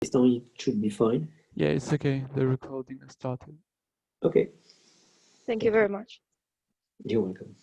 This time it should be fine. Yeah, it's okay. The recording started. Okay, Thank you very much. you're welcome.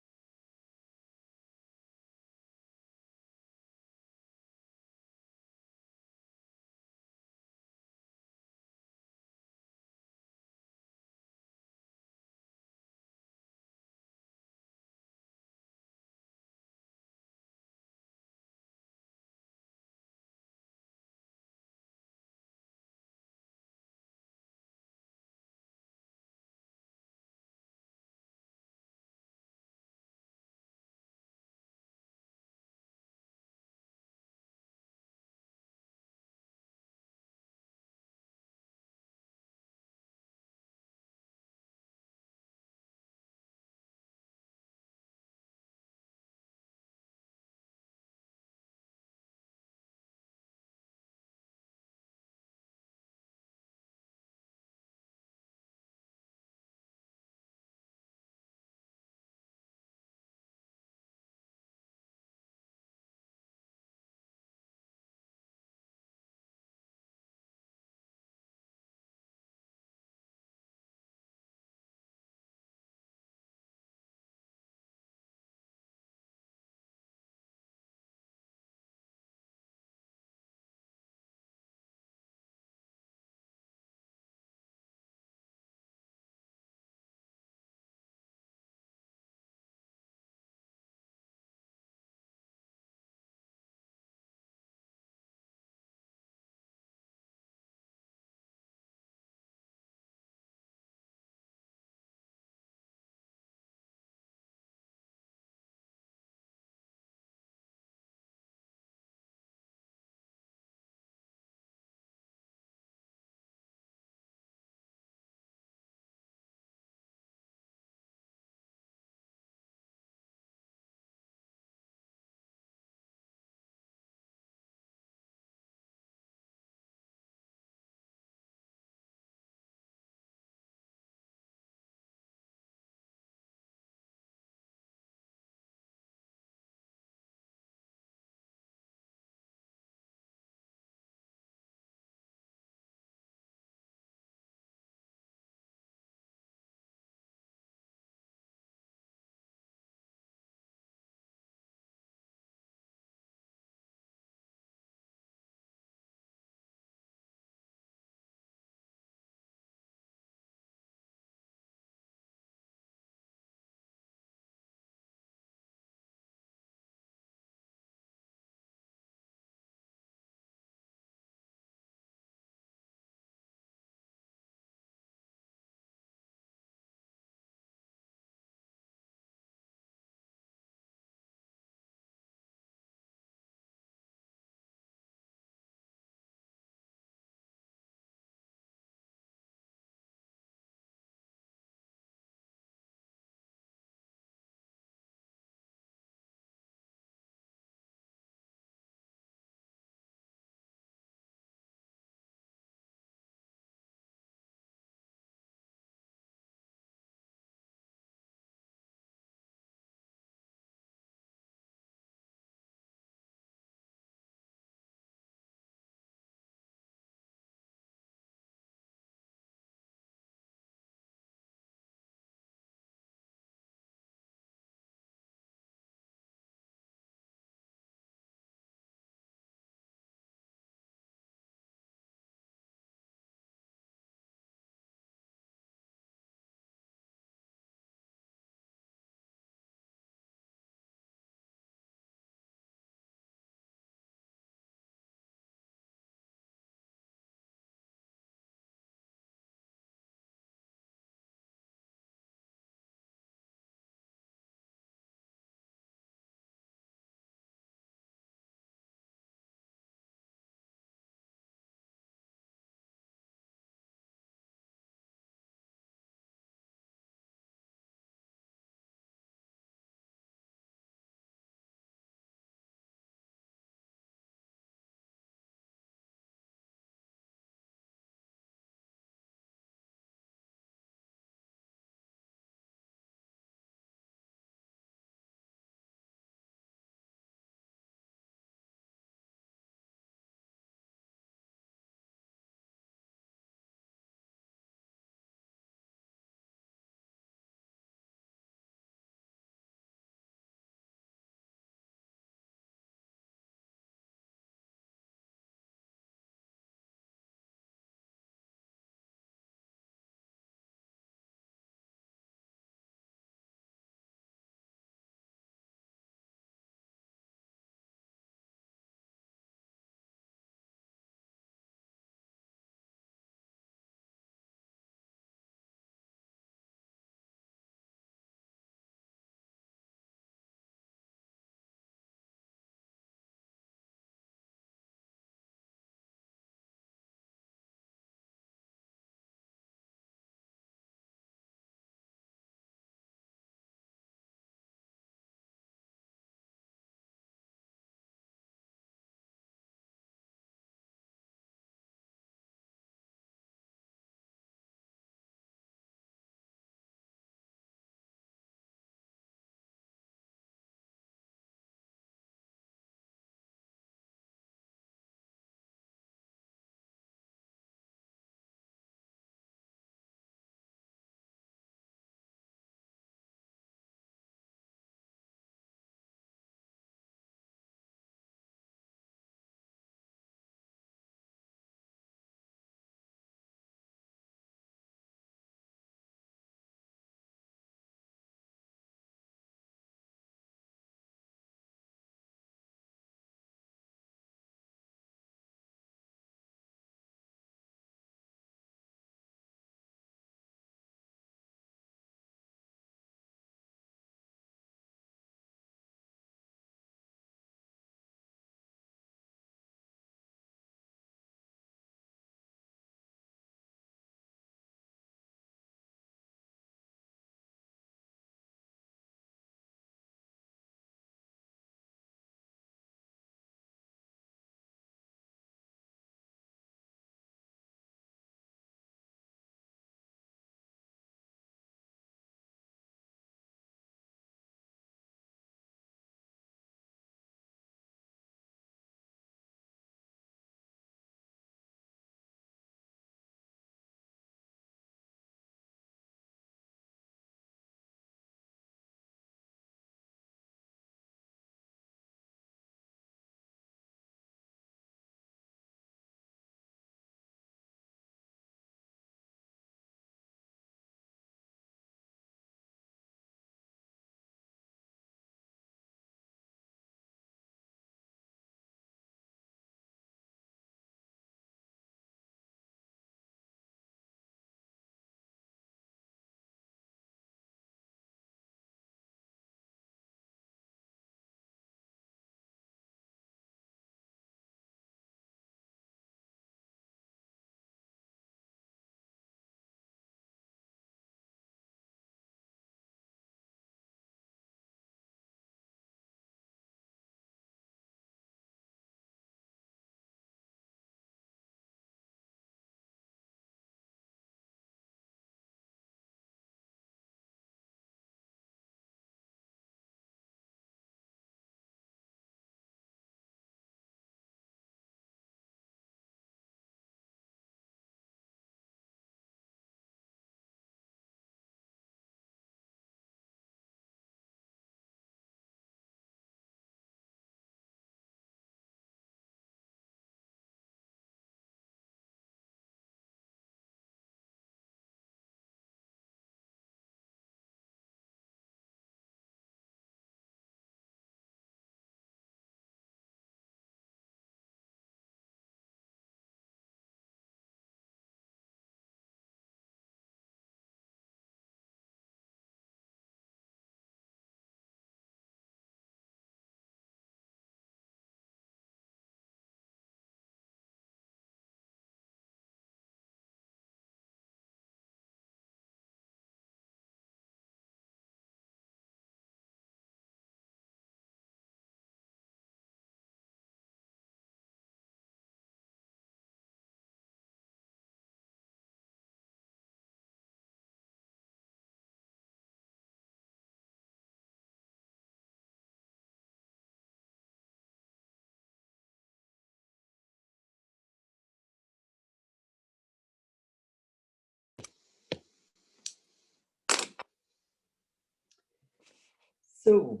So,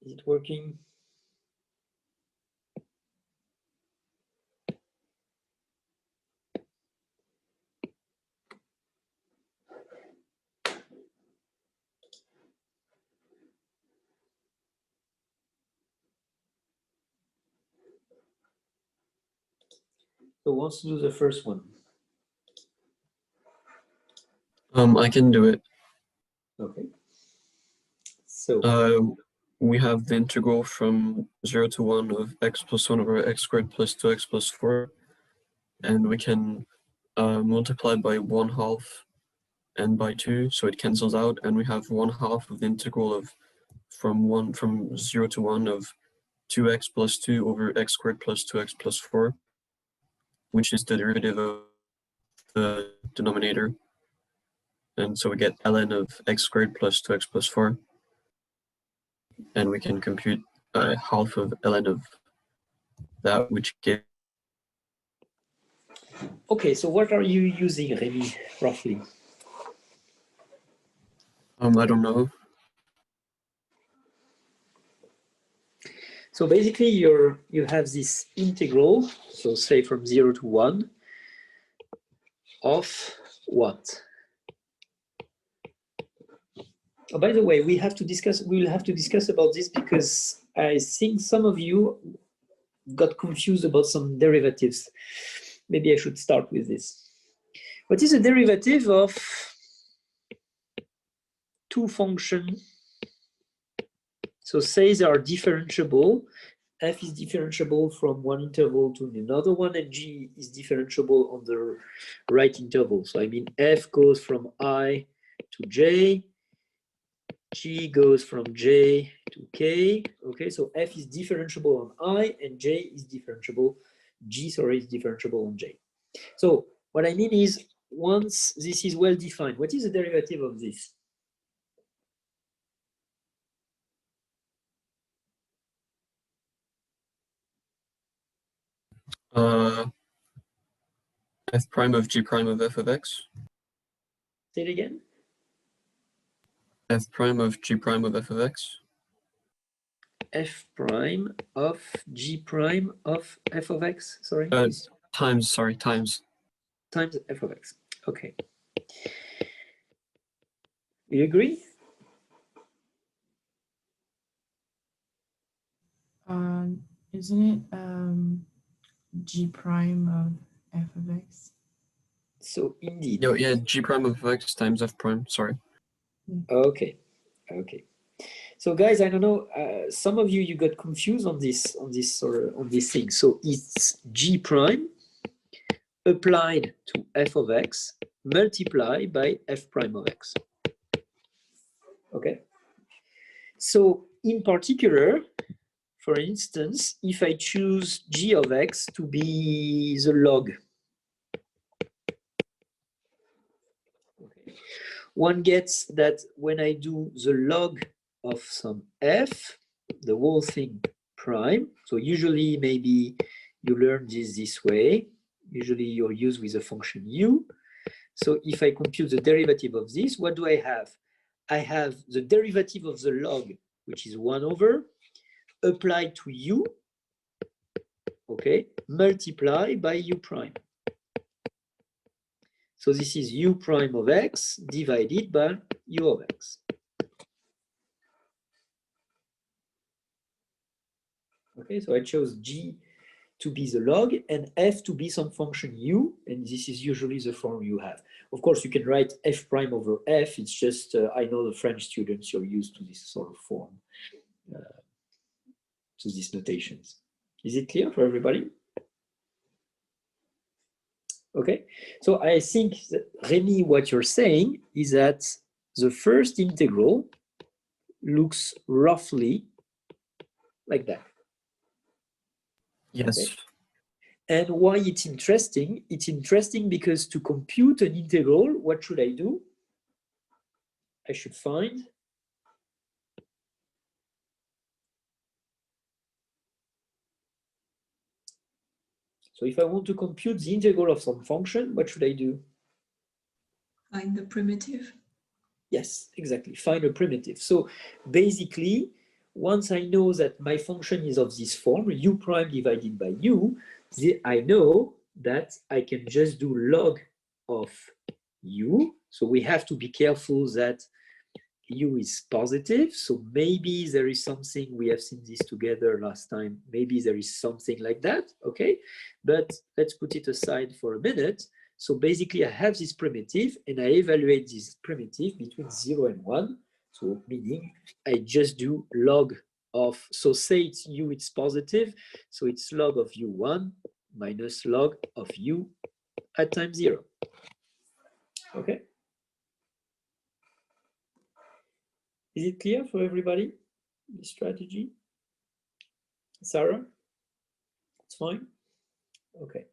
is it working? Who wants to do the first one? I can do it. Okay. So, We have the integral from 0 to 1 of x plus 1 over x squared plus 2x plus 4. And we can multiply by 1/2 and by 2, so it cancels out. And we have 1/2 of the integral of from 0 to 1 of 2x plus 2 over x squared plus 2x plus 4, which is the derivative of the denominator. And so we get ln of x squared plus 2x plus 4. And we can compute half of ln of that, which gives. okay, so what are you using, Remy, roughly? I don't know. So basically you have this integral, so say from 0 to 1 of what? Oh, by the way, we will have to discuss about this because I think some of you got confused about some derivatives. Maybe I should start with this. What is a derivative of two functions? So say they are differentiable. F is differentiable from one interval to another one, and G is differentiable on the right interval. So I mean F goes from I to J, G goes from J to K. Okay, so F is differentiable on I, and G is differentiable on J. So what I mean is, once this is well defined, what is the derivative of this? F prime of G prime of f of x. Say it again. F prime of G prime of f of x. F prime of G prime of f of x. Sorry. Times. Times f of x. Okay. You agree? Isn't it G prime of f of x? So indeed. No, yeah, G prime of x times f prime. Sorry. Okay. Okay. So guys, I don't know. Some of you got confused on this thing. So it's G prime applied to f of x multiplied by f prime of x. Okay. So in particular, for instance, if I choose g of x to be the log, okay, one gets that when I do the log of some f, the whole thing prime, so usually maybe you learn this way, usually you're used with the function u. So if I compute the derivative of this, what do I have? I have the derivative of the log, which is 1 over, applied to u, okay, multiply by u prime. So this is u prime of x divided by u of x. Okay, so I chose g to be the log and f to be some function u, and this is usually the form you have. Of course, you can write f prime over f. It's just, I know the French students are used to this sort of form, to these notations. Is it clear for everybody? Okay, so I think that, Remy, what you're saying is that the first integral looks roughly like that. Yes. Okay. And why it's interesting? It's interesting because to compute an integral, what should I do? I should find so if I want to compute the integral of some function, what should I do? Find the primitive. Yes, exactly. Find a primitive. So basically, once I know that my function is of this form, u prime divided by u, I know that I can just do log of u. So we have to be careful that u is positive. So maybe there is something, we have seen this together last time, maybe there is something like that, okay? But let's put it aside for a minute. So basically I have this primitive and I evaluate this primitive between 0 and 1. So meaning I just do log of, so say it's u, it's positive. So it's log of u1 minus log of u at time 0. Okay. Is it clear for everybody, the strategy? Sarah? It's fine? Okay.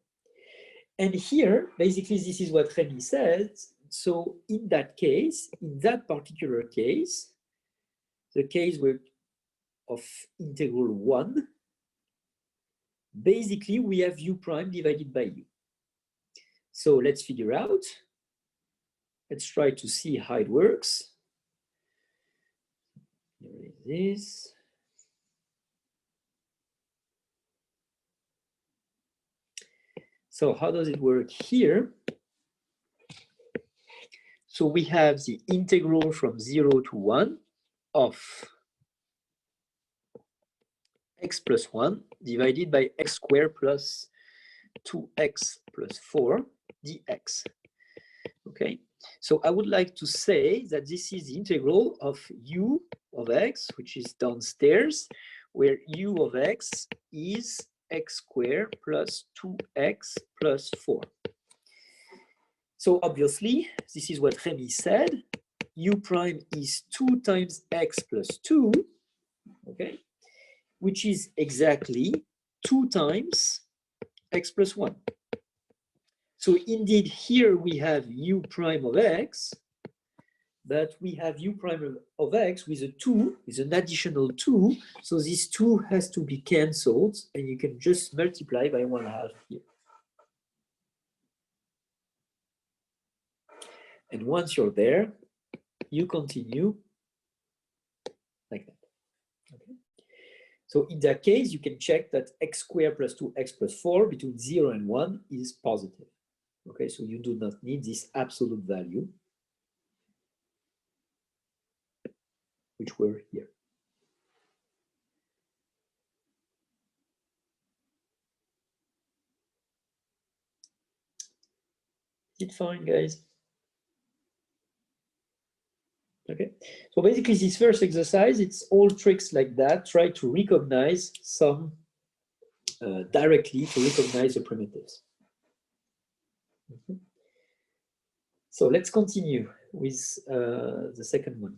And here, basically, this is what Remy said. So in that case, in that particular case, the case of integral 1, basically, we have u prime divided by u. So let's figure out. Let's try to see how it works. Here it is. So how does it work here? So we have the integral from 0 to 1 of x plus 1 divided by x squared plus 2x plus 4 dx. Okay, so I would like to say that this is the integral of u of x, which is downstairs, where u of x is x squared plus 2x plus 4. So obviously, this is what Remy said. U prime is 2 times x plus 2, okay, which is exactly 2 times x plus 1. So indeed, here we have u prime of x, but we have u prime of x with a 2, with an additional 2. So this 2 has to be cancelled, and you can just multiply by 1/2 here. And once you're there, you continue like that. Okay. So in that case, you can check that x squared plus 2x plus 4 between 0 and 1 is positive. Okay, so you do not need this absolute value, which were here. Is it fine, guys? Okay, so basically this first exercise, it's all tricks like that. Try to recognize some directly to recognize the primitives. So let's continue with the second one.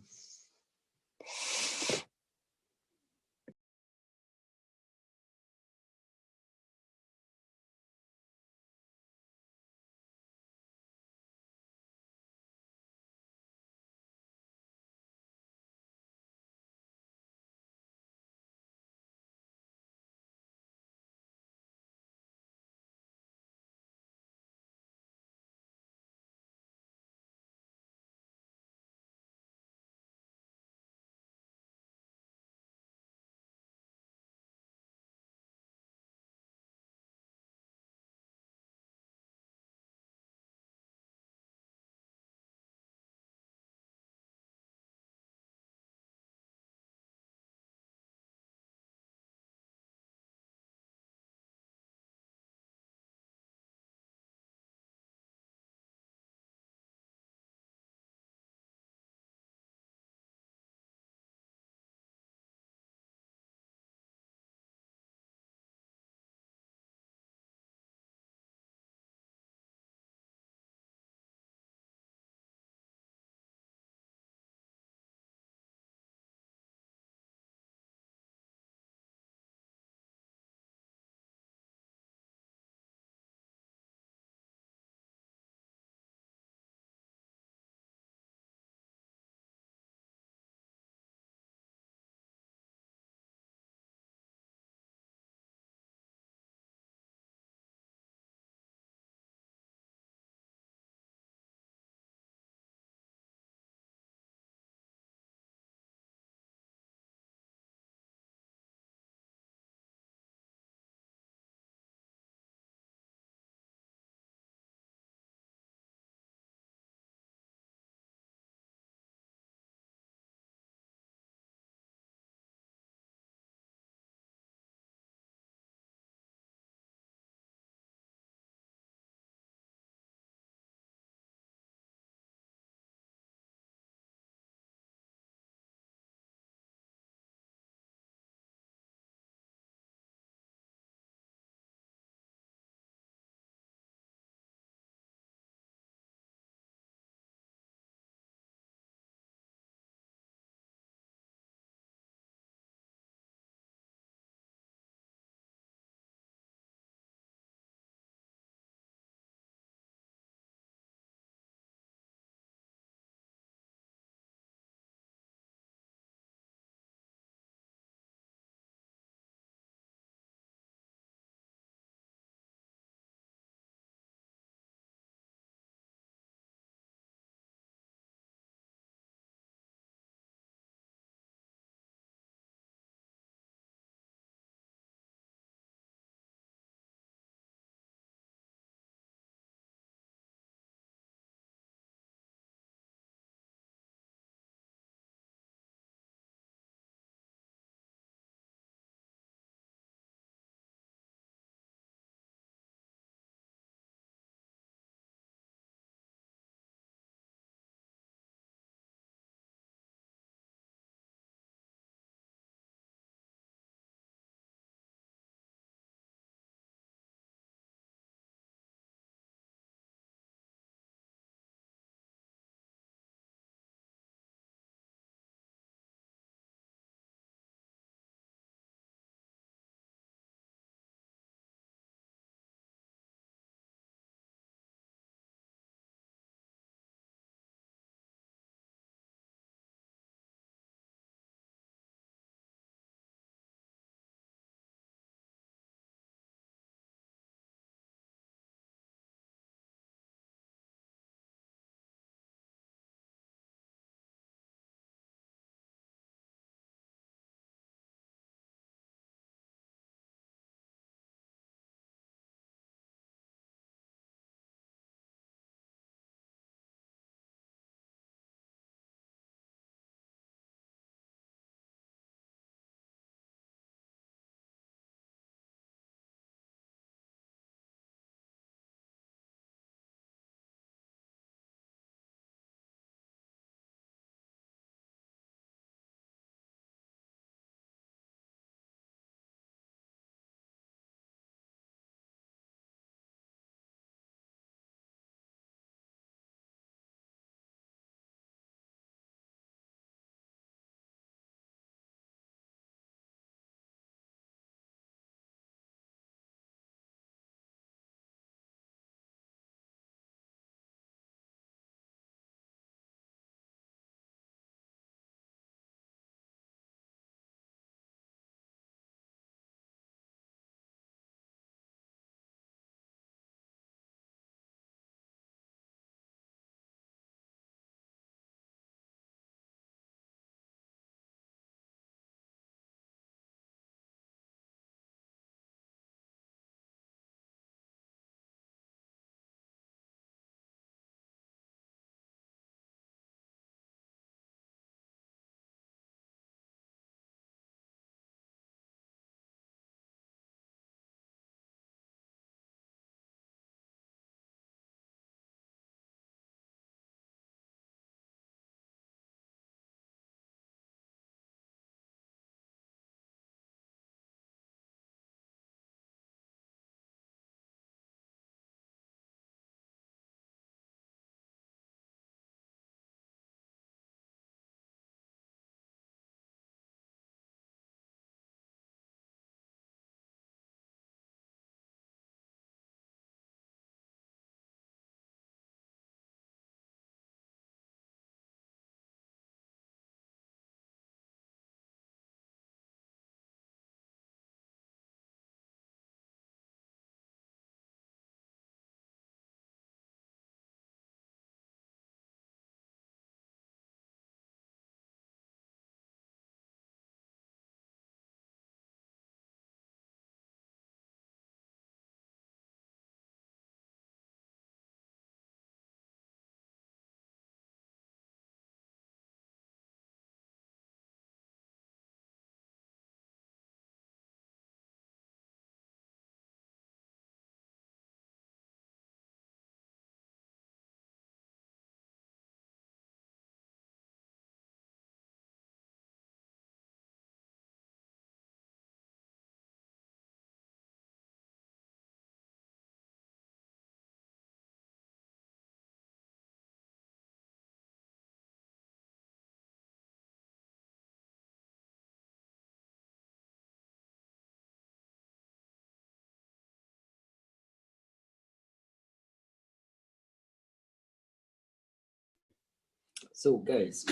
So guys,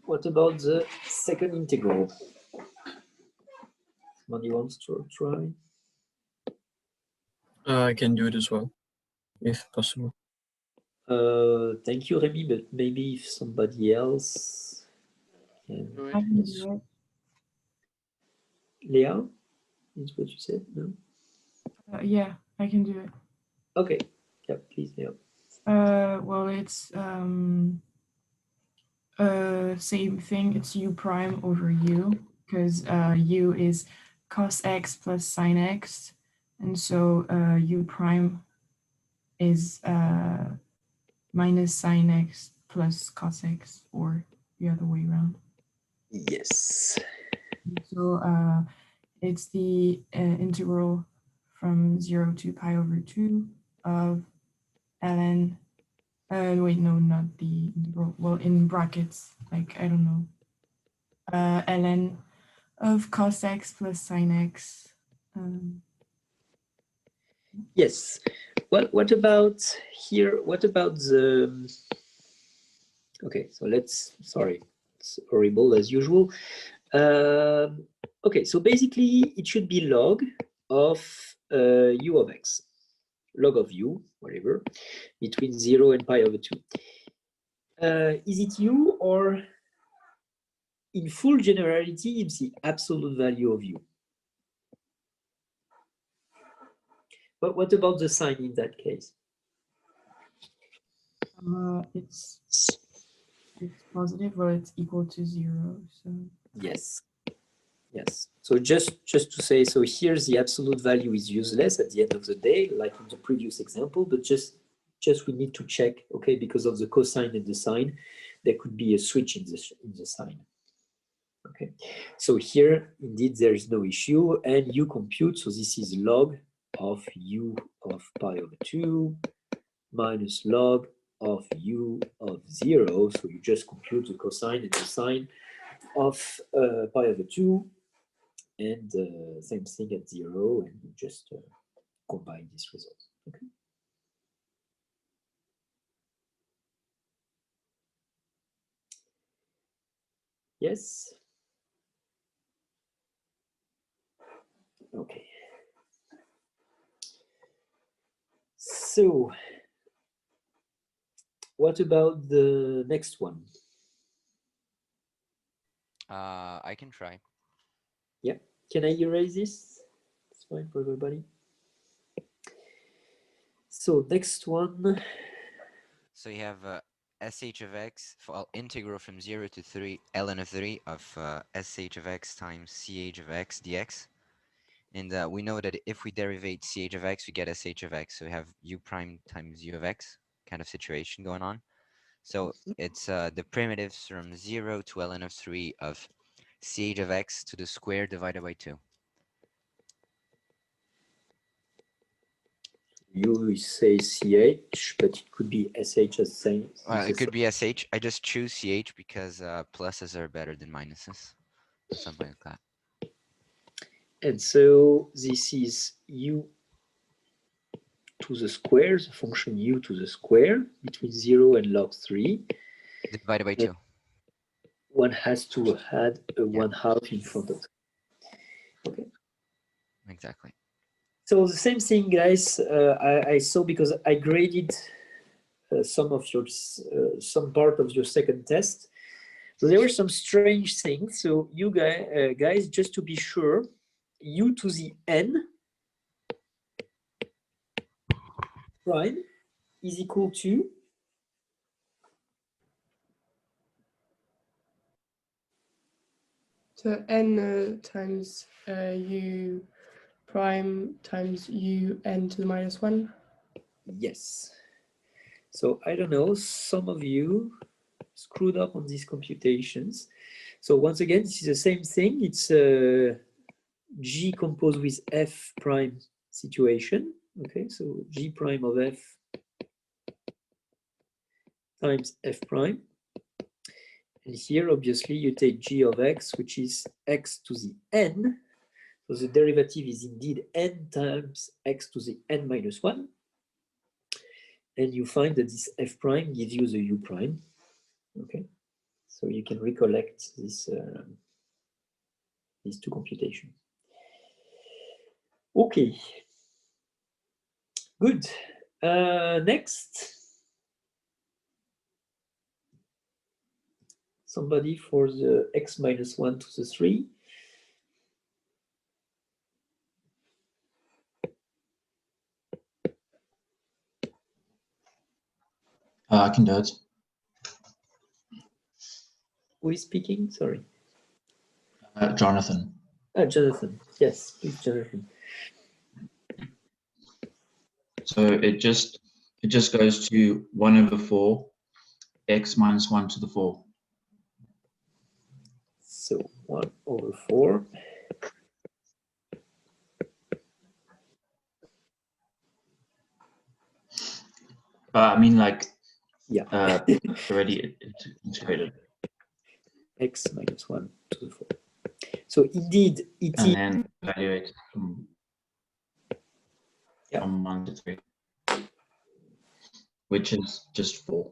what about the second integral? Somebody wants to try? I can do it as well, if possible. Thank you, Remy, but maybe if somebody else can. I can do it. Leah, is what you said? No? Yeah, I can do it. Okay, yeah, please, Leah. Well, it's same thing. It's u prime over u, because u is cos x plus sine x, and so u prime is minus sine x plus cos x, or the other way around. Yes. So it's the integral from 0 to pi over 2 of ln. Wait, no, not the integral. Well, in brackets, like, I don't know. Ln of cos x plus sine x. Yes. Well, what about here? What about the? Okay, so let's. Sorry, it's horrible as usual. Okay, so basically it should be log of u of x, log of u, whatever, between 0 and pi over 2. Is it u, or in full generality, it's the absolute value of u? But what about the sign in that case? It's positive, well, it's equal to 0. So Yes. Yes. So just to say, so here's the absolute value is useless at the end of the day, like in the previous example, but just we need to check, okay, because of the cosine and the sine, there could be a switch in the sign. Okay. So here, indeed, there is no issue, and you compute. So this is log of u of pi over 2 minus log of u of 0. So you just compute the cosine and the sine of pi over 2. And same thing at 0, and you just combine these results. Okay. Yes. Okay. So, what about the next one? I can try. Yeah. Can I erase this? It's fine for everybody. So next one. So you have sh of x for integral from 0 to 3 ln of 3 of sh of x times ch of x dx. And we know that if we derivate ch of x, we get sh of x. So we have u prime times u of x kind of situation going on. So it's the primitives from 0 to ln of 3 of ch of x to the square divided by 2. You say ch, but it could be sh as same. It could be sh. I just choose ch because pluses are better than minuses, or something like that. And so this is u to the square, the function u to the square between 0 and log 3. Divided by 2. One has to add a 1/2 in front of it. Okay. Exactly. So the same thing, guys. I saw, because I graded some part of your second test. So there were some strange things. So you guys, just to be sure, u to the n prime is equal to n times u prime times u n to the minus 1. yes. So I don't know, some of you screwed up on these computations. So once again, this is the same thing. It's G composed with F prime situation. Okay, so G prime of F times F prime. And here, obviously, you take G of X, which is X to the N. So the derivative is indeed N times X to the N minus 1. and you find that this f prime gives you the u prime. Okay, so you can recollect this these two computations. Okay, good. Next, somebody for the x minus 1 to the 3. I can do it. Who is speaking? Sorry. Jonathan. Jonathan. Yes, please, Jonathan. So it just goes to 1/4 x minus 1 to the 4. So 1/4. I mean, like, Yeah. already integrated. X minus 1 to the 4. So indeed, it And is. then evaluate from, Yeah. from 1 to 3, which is just 4.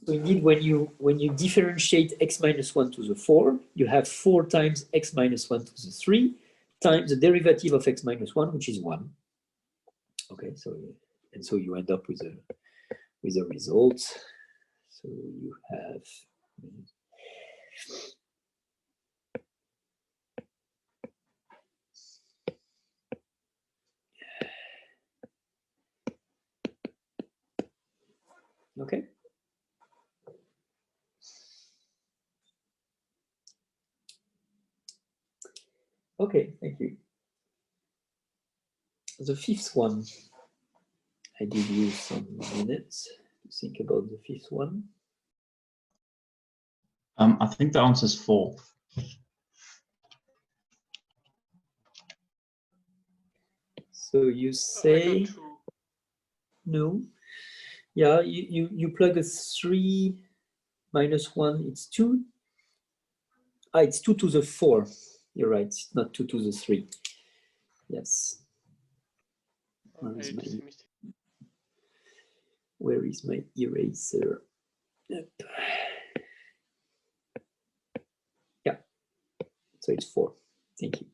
So indeed, when you differentiate x minus 1 to the 4, you have 4 times x minus 1 to the 3 times the derivative of x minus 1, which is 1. Okay, so you end up with a result. So you have okay. Okay, thank you. The fifth one, I did use some minutes to think about the fifth one. I think the answer is 4. So you say no. Yeah, you plug a 3 minus 1, it's 2. Ah, it's 2 to the 4. You're right, it's not 2 to the 3. Yes. Where is my eraser? Yep. Yeah, so it's 4. Thank you.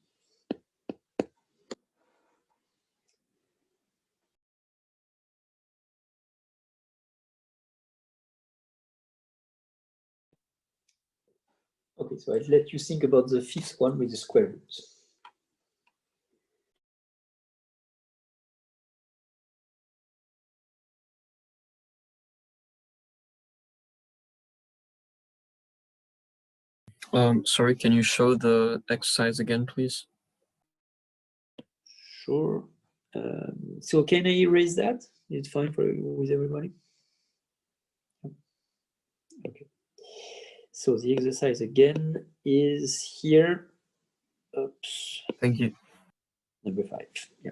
Okay, so I'll let you think about the fifth one with the square root. Sorry, can you show the exercise again, please? Sure. So can I erase that? Is it fine with everybody? Okay. So the exercise again is here. Oops. Thank you. Number 5. Yeah.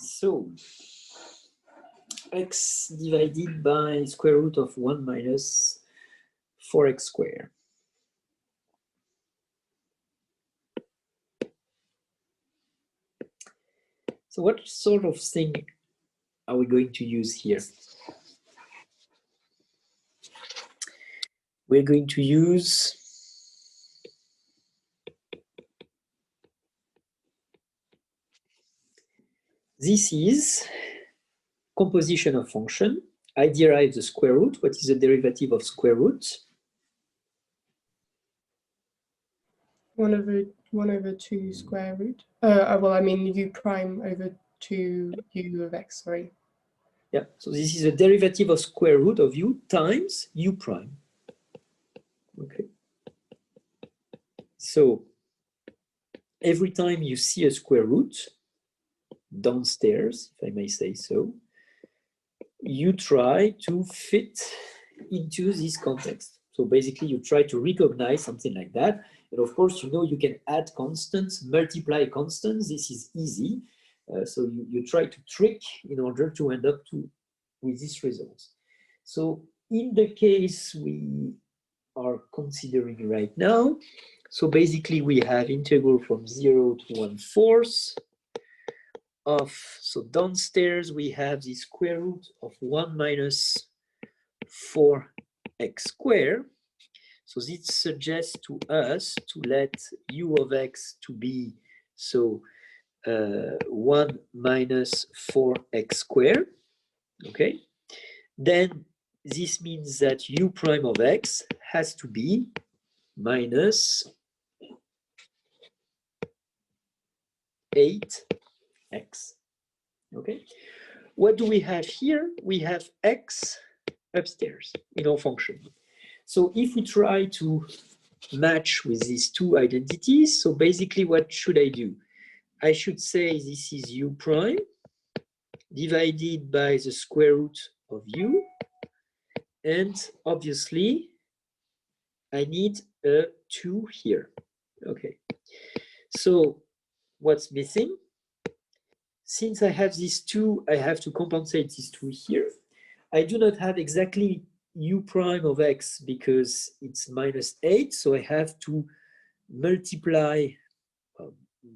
So x divided by square root of 1 minus 4x squared. So what sort of thing are we going to use here? We're going to use this is composition of function. I derive the square root. What is the derivative of square root? 1/2 square root. Well, I mean u prime over 2u of x, sorry. Yeah, so this is a derivative of square root of u times u prime. Okay. So every time you see a square root downstairs, if I may say so, you try to fit into this context. So basically you try to recognize something like that. And of course, you know, you can add constants, multiply constants. This is easy. So you try to trick in order to end up with these results. So in the case we are considering right now, so basically we have integral from 0 to 1/4 of, so downstairs we have the square root of 1 minus 4x squared. So this suggests to us to let u of x to be, so 1 minus 4x squared, okay? Then this means that u prime of x has to be minus 8x, okay? What do we have here? We have x upstairs in our function. So if we try to match with these two identities, so basically what should I do? I should say this is u prime divided by the square root of u, and obviously I need a 2 here. Okay, so what's missing? Since I have these 2, I have to compensate these 2 here. I do not have exactly u prime of x because it's minus 8, so I have to multiply,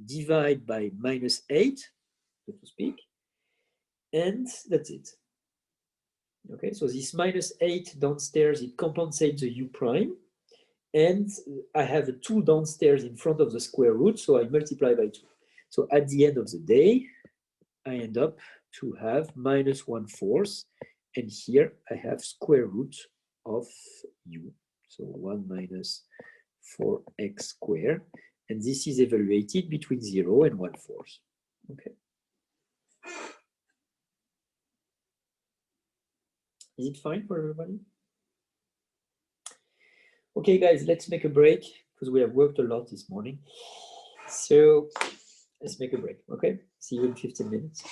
divide by minus 8, so to speak, and that's it. Okay, so this minus 8 downstairs, it compensates the u prime, and I have a 2 downstairs in front of the square root, so I multiply by 2. So at the end of the day, I end up to have minus 1/4, and here I have square root of u, so 1 minus 4x squared, and this is evaluated between 0 and 1/4. Okay. Is it fine for everybody? Okay, guys, let's make a break because we have worked a lot this morning. So let's make a break, okay? See you in 15 minutes.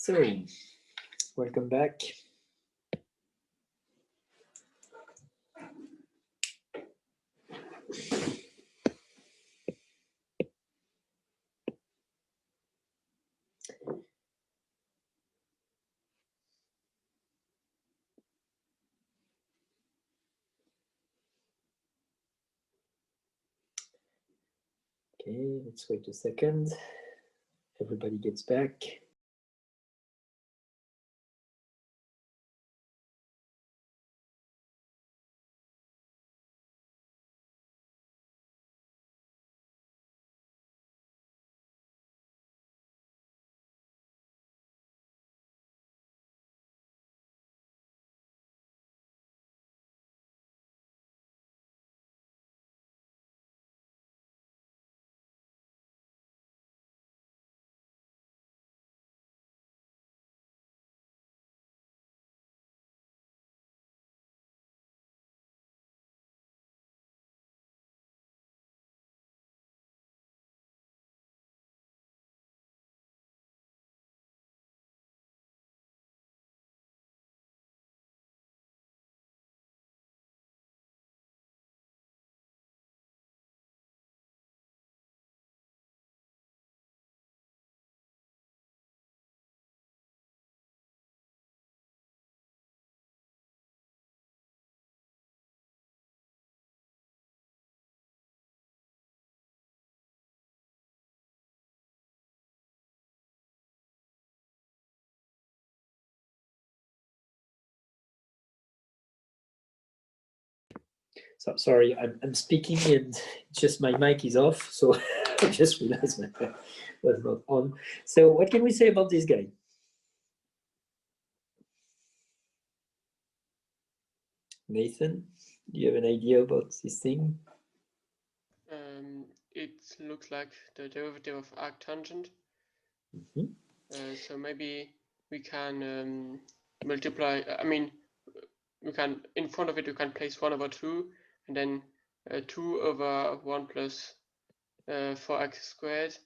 So, welcome back. Okay, let's wait a second. Everybody gets back. So sorry, I'm speaking and just my mic is off, so I just realized my mic was not on. So what can we say about this guy? Nathan, do you have an idea about this thing? It looks like the derivative of arctangent. Mhm. So maybe we can multiply, I mean, we can, in front of it, we can place 1/2, and then 2 over 1 plus 4x squared.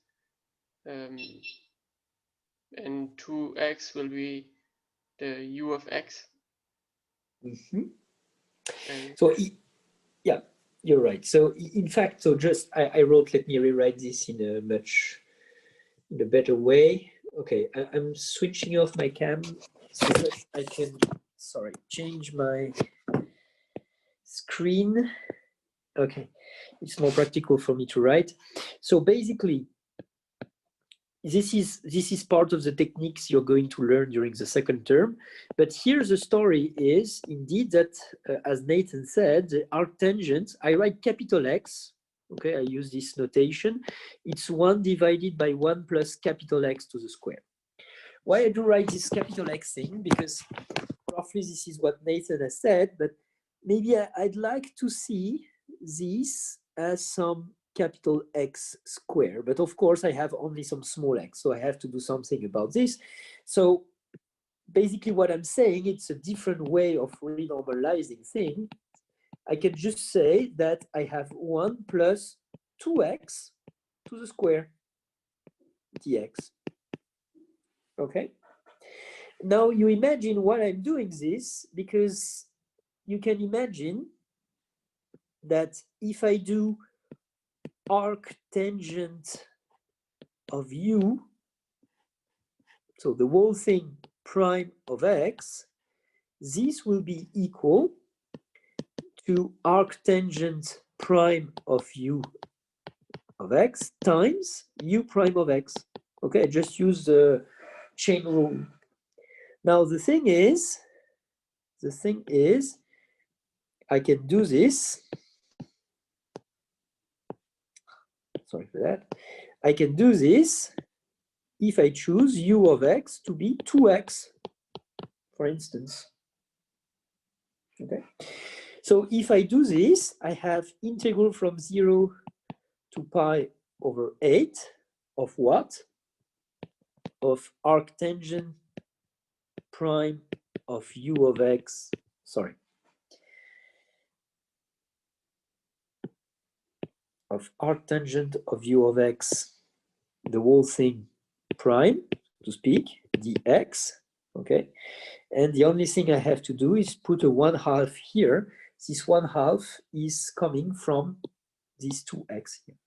And 2x will be the u of x. Mhm. And So yeah, you're right. So in fact, so just I wrote, let me rewrite this in a better way. Okay, I'm switching off my cam so that I can, sorry, change my screen. Okay, it's more practical for me to write. So basically, this is part of the techniques you're going to learn during the second term. But here the story is indeed that, as Nathan said, the arctangent, I write capital X. Okay, I use this notation. It's 1 divided by 1 plus capital X to the square. Why I do write this capital X thing? Because roughly this is what Nathan has said, but maybe I'd like to see this as some capital X square. But of course, I have only some small x, so I have to do something about this. So basically what I'm saying, it's a different way of renormalizing thing. I can just say that I have 1 plus 2x to the square dx. Okay. Now you imagine what I'm doing this, because you can imagine that if I do arctangent of u, so the whole thing prime of x, this will be equal to arctangent prime of u of x times u prime of x. Okay, I just use the chain rule. Now the thing is, I can do this. Sorry for that. I can do this if I choose u of x to be 2x, for instance. Okay. So if I do this, I have integral from 0 to pi over 8 of what? Of arctangent prime of u of x, sorry, of arctangent of u of x, the whole thing prime, to speak, dx, okay? And the only thing I have to do is put a 1/2 here. This 1/2 is coming from these 2x here.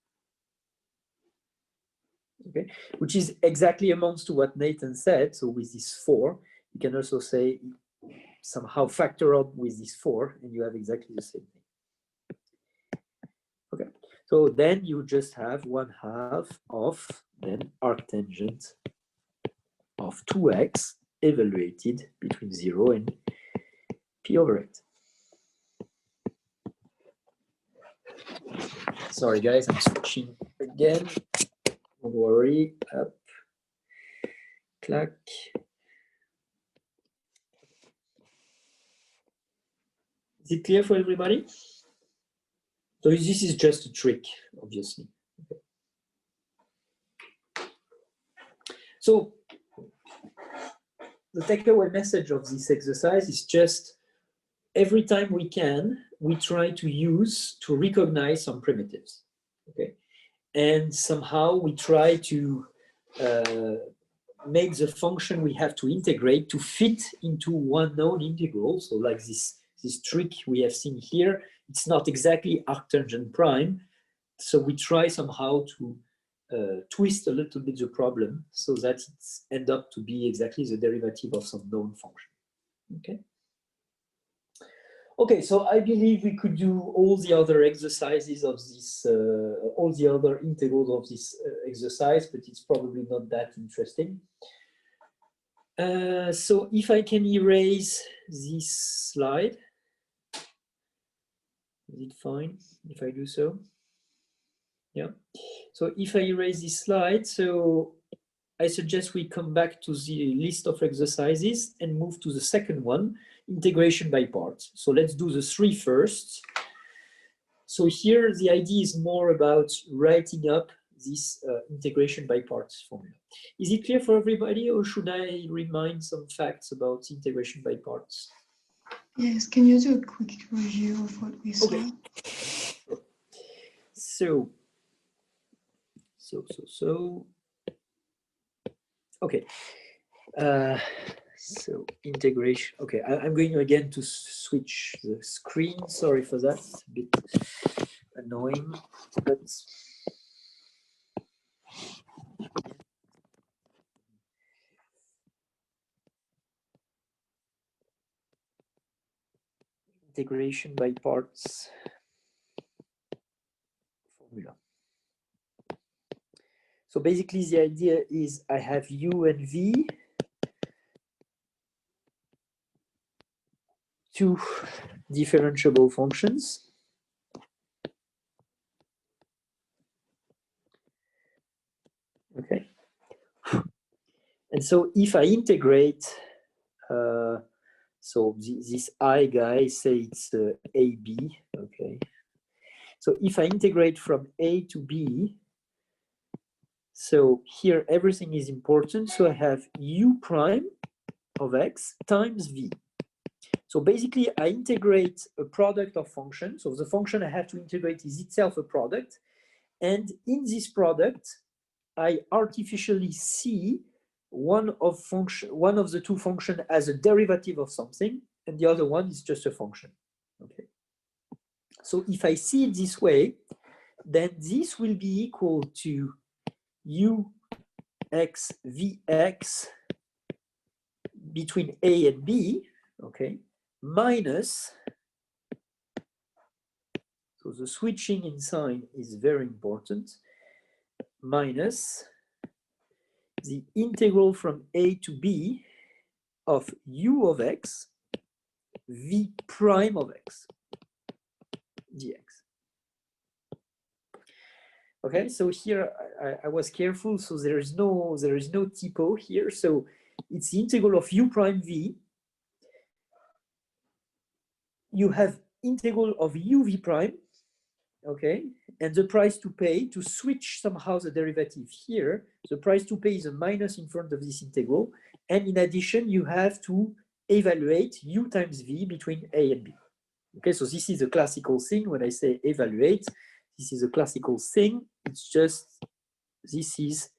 Okay, which is exactly amounts to what Nathan said. So with this 4, you can also say somehow factor up with this 4, and you have exactly the same thing. Okay, so then you just have 1/2 of then arctangent of 2x evaluated between 0 and p/8. Sorry guys, I'm switching again. Don't worry. Up. Clack. Is it clear for everybody? So this is just a trick, obviously. Okay. So the takeaway message of this exercise is just every time we can, we try to recognize some primitives. Okay. And somehow we try to make the function we have to integrate to fit into one known integral. So like this trick we have seen here, it's not exactly arctangent prime. So we try somehow to twist a little bit the problem so that it ends up to be exactly the derivative of some known function. Okay. Okay, so I believe we could do all the other exercises of this, all the other integrals of this exercise, but it's probably not that interesting. So if I can erase this slide, is it fine if I do so? Yeah. So if I erase this slide, so I suggest we come back to the list of exercises and move to the second one, integration by parts. So let's do the 3 first. So here the idea is more about writing up this integration by parts formula. Is it clear for everybody, or should I remind some facts about integration by parts? Yes, can you do a quick review of what we saw? Okay. So. Okay. So integration. Okay, I'm going again to switch the screen. Sorry for that. It's a bit annoying, but integration by parts formula. So basically the idea is I have u and v, two differentiable functions. Okay. And so if I integrate, so this I guy, say it's AB, okay. So if I integrate from A to B, so here everything is important. So I have u prime of x times v. So basically I integrate a product of functions. So the function I have to integrate is itself a product. And in this product, I artificially see one of the two functions as a derivative of something, and the other one is just a function. Okay. So if I see it this way, then this will be equal to ux vx between A and B, okay, minus, so the switching in sign is very important, minus the integral from A to B of u of x v prime of x dx. Okay, so here I was careful, so there is no typo here. So it's the integral of u prime v. You have integral of u v prime, okay, and the price to pay to switch somehow the derivative here. The price to pay is a minus in front of this integral, and in addition you have to evaluate u times v between A and B. Okay, so this is a classical thing. When I say evaluate, this is a classical thing. It's just, this is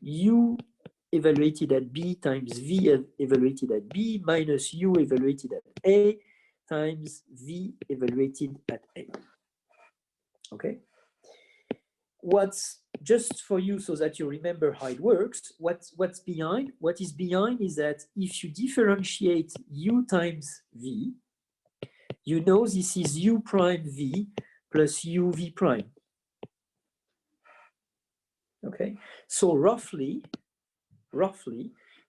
u evaluated at B times V evaluated at B minus U evaluated at A times V evaluated at A. Okay. What's just for you so that you remember how it works, what's behind? What is behind is that if you differentiate U times V, you know this is U prime V plus U V prime. Okay, so roughly,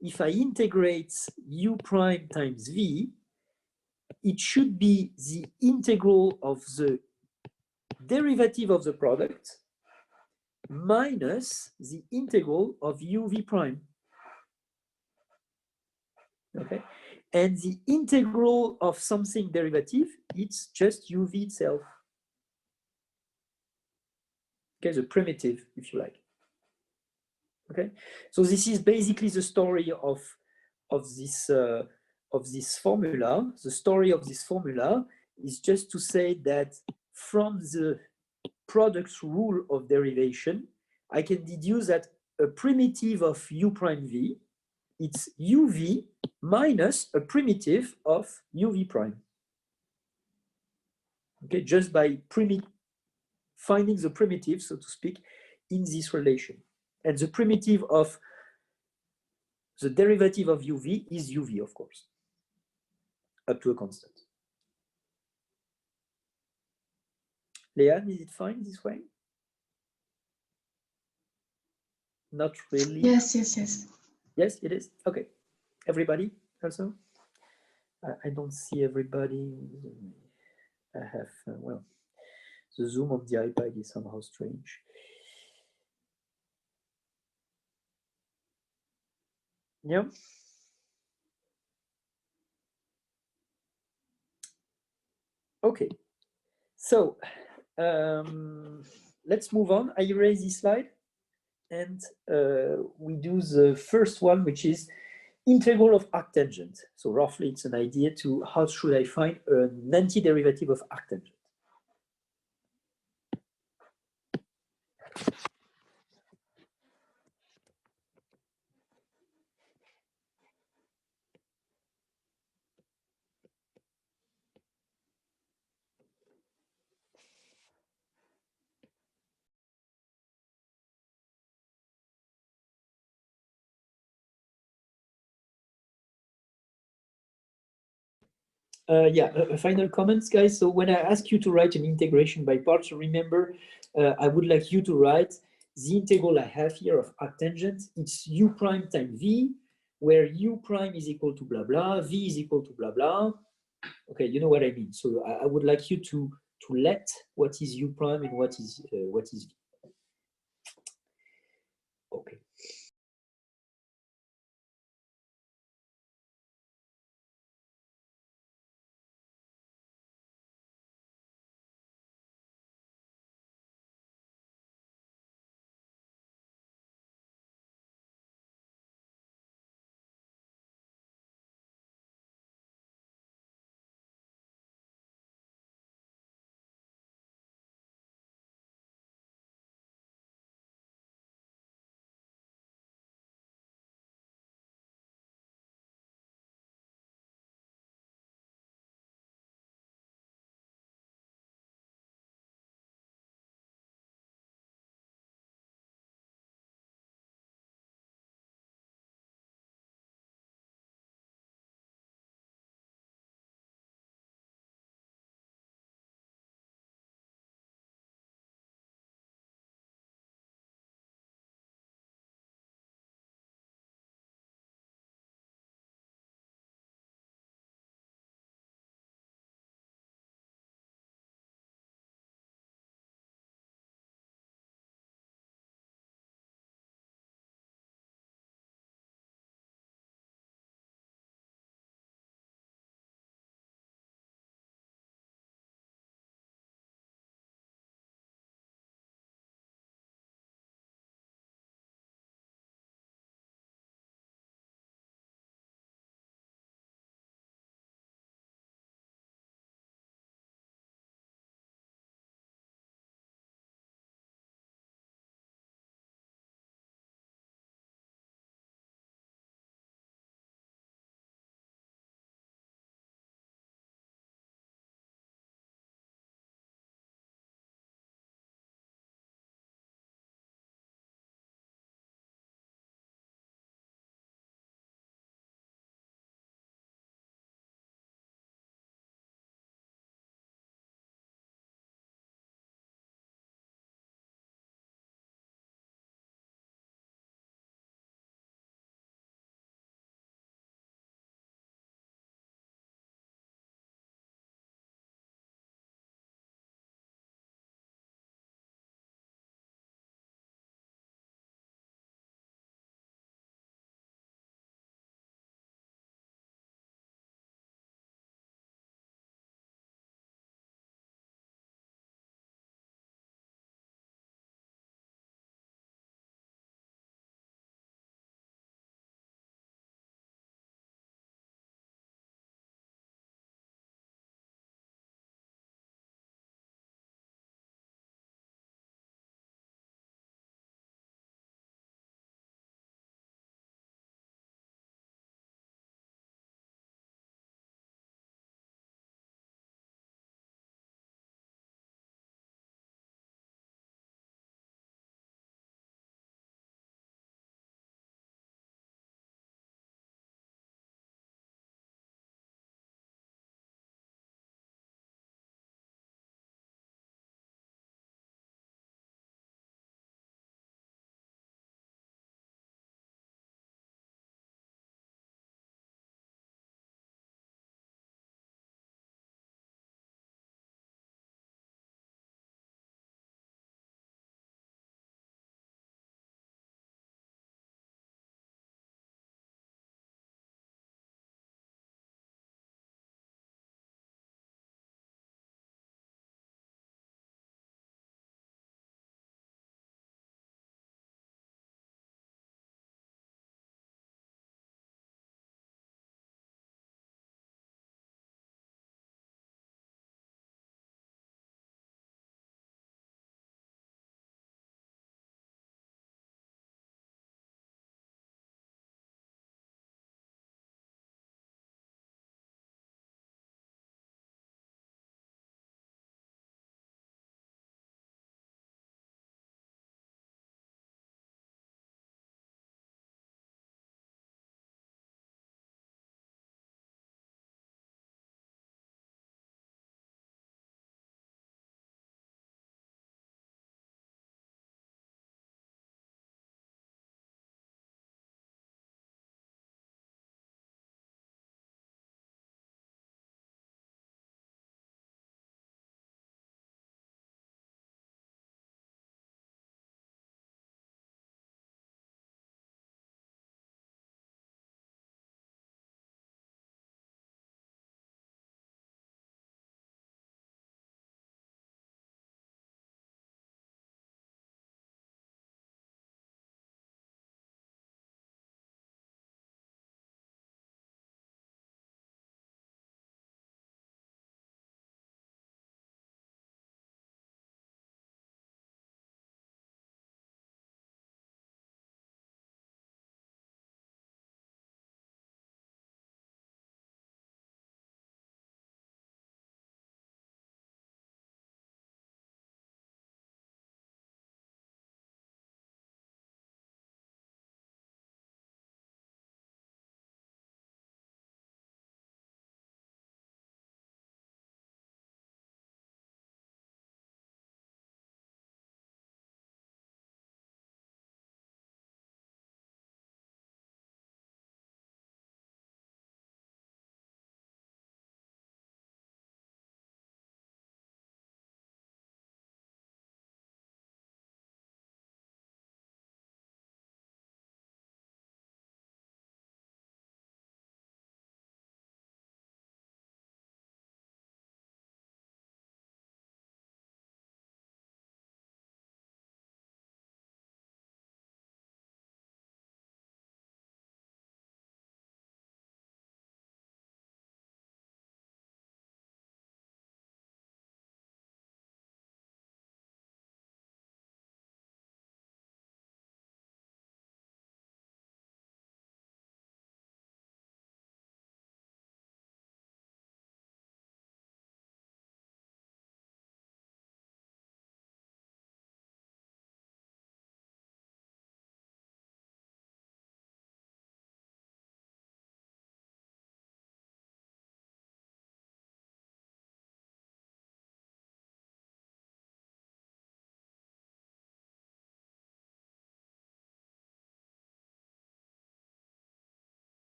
if I integrate U prime times V, it should be the integral of the derivative of the product minus the integral of uv prime. Okay, and the integral of something derivative, it's just uv itself. Okay, the primitive, if you like. Okay, so this is basically the story of this formula. The story of this formula is just to say that from the product's rule of derivation, I can deduce that a primitive of u prime v, it's uv minus a primitive of uv prime. Okay, just by finding the primitive, so to speak, in this relation. And the primitive of the derivative of uv is uv, of course, up to a constant. Leanne, is it fine this way? Not really. Yes, yes, yes. Yes, it is. Okay. Everybody also? I don't see everybody. I have, well, the zoom of the iPad is somehow strange. Yeah. Okay. So let's move on. I erase this slide and we do the first one, which is integral of arctangent. So roughly it's an idea to how should I find an antiderivative of arctangent. Yeah, final comments, guys. So when I ask you to write an integration by parts, remember, I would like you to write the integral I have here of arctangent. It's u prime times v, where u prime is equal to blah blah, v is equal to blah blah. Okay, you know what I mean. So I would like you to let what is u prime and what is v. Okay.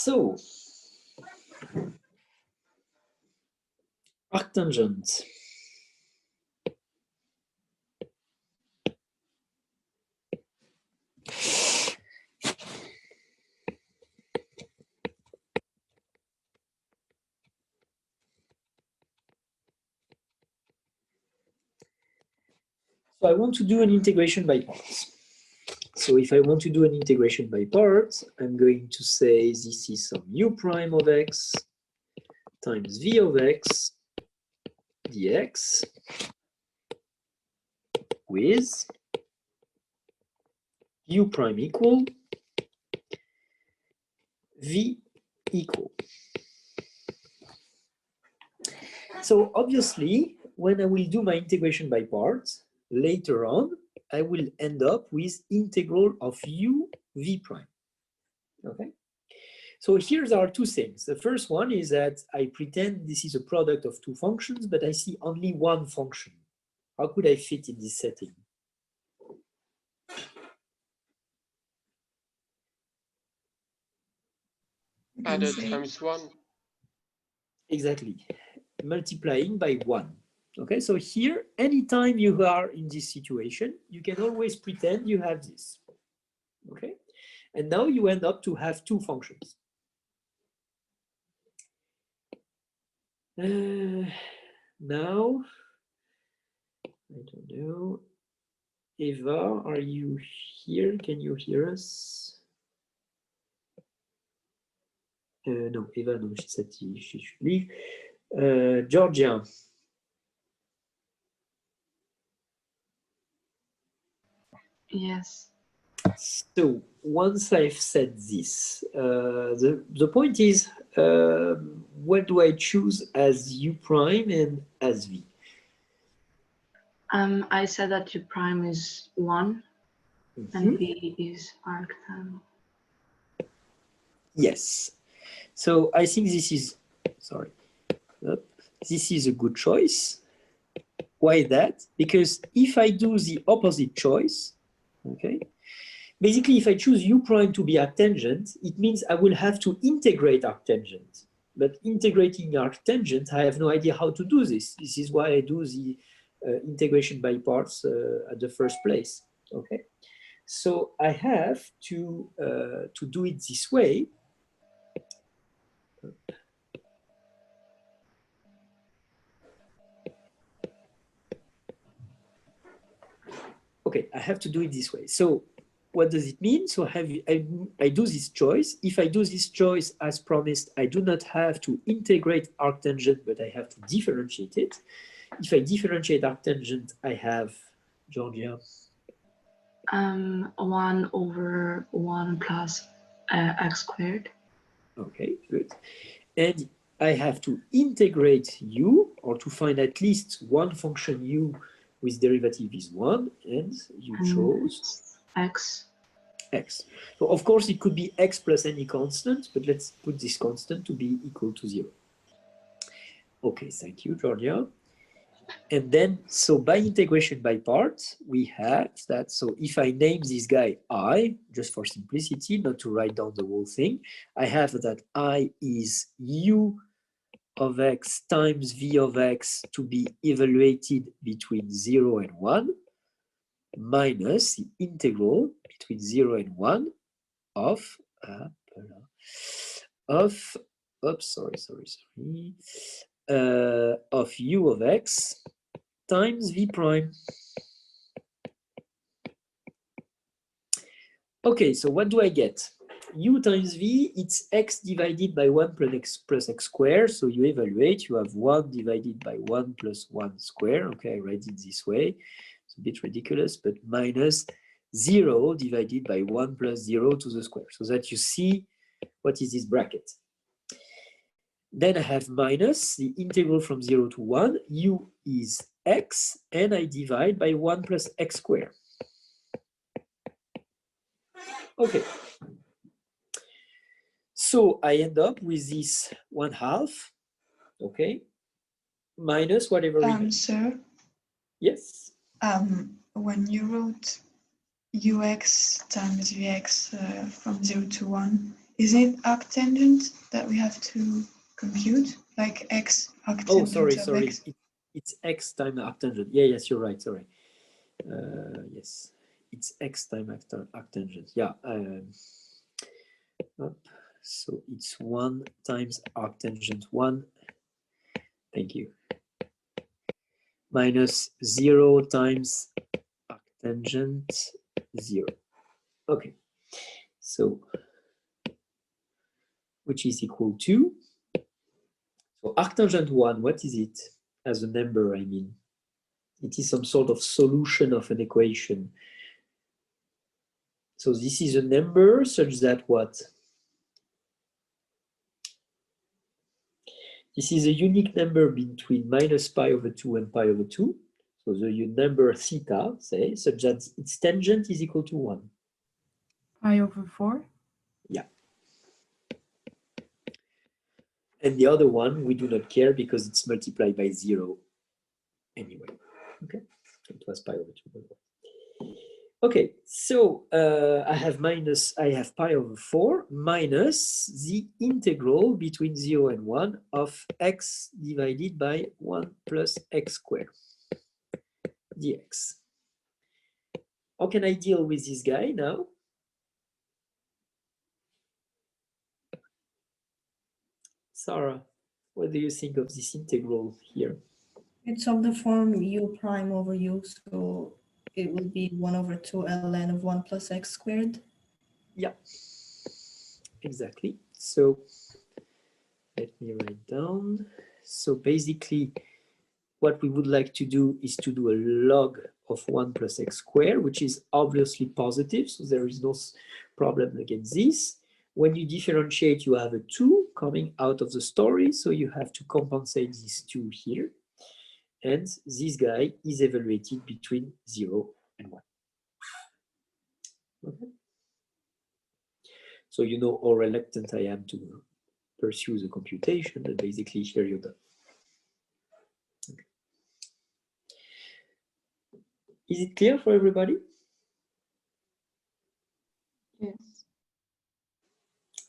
So, arctangent. So I want to do an integration by parts. So if I want to do an integration by parts, I'm going to say this is some u prime of x times v of x dx with u prime equal v equal. So obviously, when I will do my integration by parts, later on, I will end up with integral of u v prime, okay? So here there are two things. The first one is that I pretend this is a product of two functions, but I see only one function. How could I fit in this setting? You Add can it say times 1. Exactly, multiplying by 1. Okay, so here, anytime you are in this situation, you can always pretend you have this. Okay, and now you end up to have two functions. Now, I don't know. Eva, are you here? Can you hear us? No, Eva, no, she said she should leave. Georgia. Yes. So once I've said this, the point is, what do I choose as u prime and as v? I said that u prime is 1 and v is arctan. Yes. So I think this is, sorry, this is a good choice. Why that? Because if I do the opposite choice, okay, basically if I choose u prime to be arctangent, it means I will have to integrate arctangent. But integrating arctangent, I have no idea how to do this. This is why I do the integration by parts at the first place, okay? So I have to do it this way. Okay, I have to do it this way. So what does it mean? So I do this choice. If I do this choice as promised, I do not have to integrate arctangent, but I have to differentiate it. If I differentiate arctangent, I have, Georgia? 1 over 1 plus x squared. Okay, good. And I have to integrate u, or to find at least one function u with derivative is 1, and you chose x. X. So of course it could be x plus any constant, but let's put this constant to be equal to 0. Okay, thank you, Georgia. And then, so by integration by parts, we have that. So if I name this guy I, just for simplicity, not to write down the whole thing, I have that I is u of x times v of x to be evaluated between 0 and 1, minus the integral between 0 and 1 of of u of x times v prime. Okay, so what do I get? U times v, it's x divided by 1 plus x squared. So you evaluate, you have 1 divided by 1 plus 1 squared. Okay, I write it this way. It's a bit ridiculous, but minus 0 divided by 1 plus 0 to the square. So that you see what is this bracket. Then I have minus the integral from 0 to 1. U is x, and I divide by 1 plus x squared. Okay. So I end up with this 1/2, okay, minus whatever remains. Sir? Yes? When you wrote ux times vx from 0 to 1, Is it arctangent that we have to compute, like x arctangent Oh, sorry, of sorry. x? It's x time arctangent. Yeah, yes, you're right. Sorry. Yes, it's x time arctangent. Yeah. Up. So it's 1 times arctangent 1. Thank you. Minus 0 times arctangent 0. Okay. So, which is equal to, so arctangent 1, what is it as a number, I mean? It is some sort of solution of an equation. So this is a number such that what? This is a unique number between minus pi over 2 and pi over 2. So the number theta, say, such that its tangent is equal to 1. Pi over 4? Yeah. And the other one, we do not care because it's multiplied by 0 anyway. Okay, it was pi over 2. Okay, so I have pi over 4 minus the integral between 0 and 1 of x divided by 1 plus x squared dx. How can I deal with this guy now? Sarah, what do you think of this integral here? It's of the form u prime over u, so it will be 1 over 2 ln of 1 plus x squared. Yeah, exactly. So let me write down. So basically, what we would like to do is to do a log of 1 plus x squared, which is obviously positive, so there is no problem against this. When you differentiate, you have a 2 coming out of the story, so you have to compensate this 2 here. And this guy is evaluated between 0 and 1. Okay. So you know how reluctant I am to pursue the computation, and basically here you're done. Okay. Is it clear for everybody? Yes.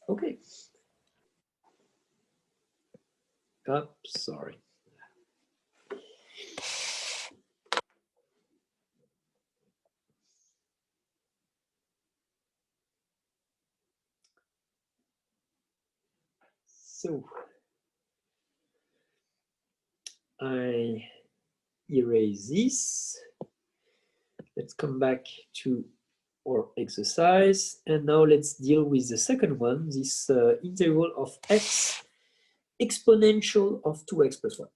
Okay. Oh, sorry. So I erase this. Let's come back to our exercise. And now let's deal with the second one, this integral of x exponential of 2x plus 1.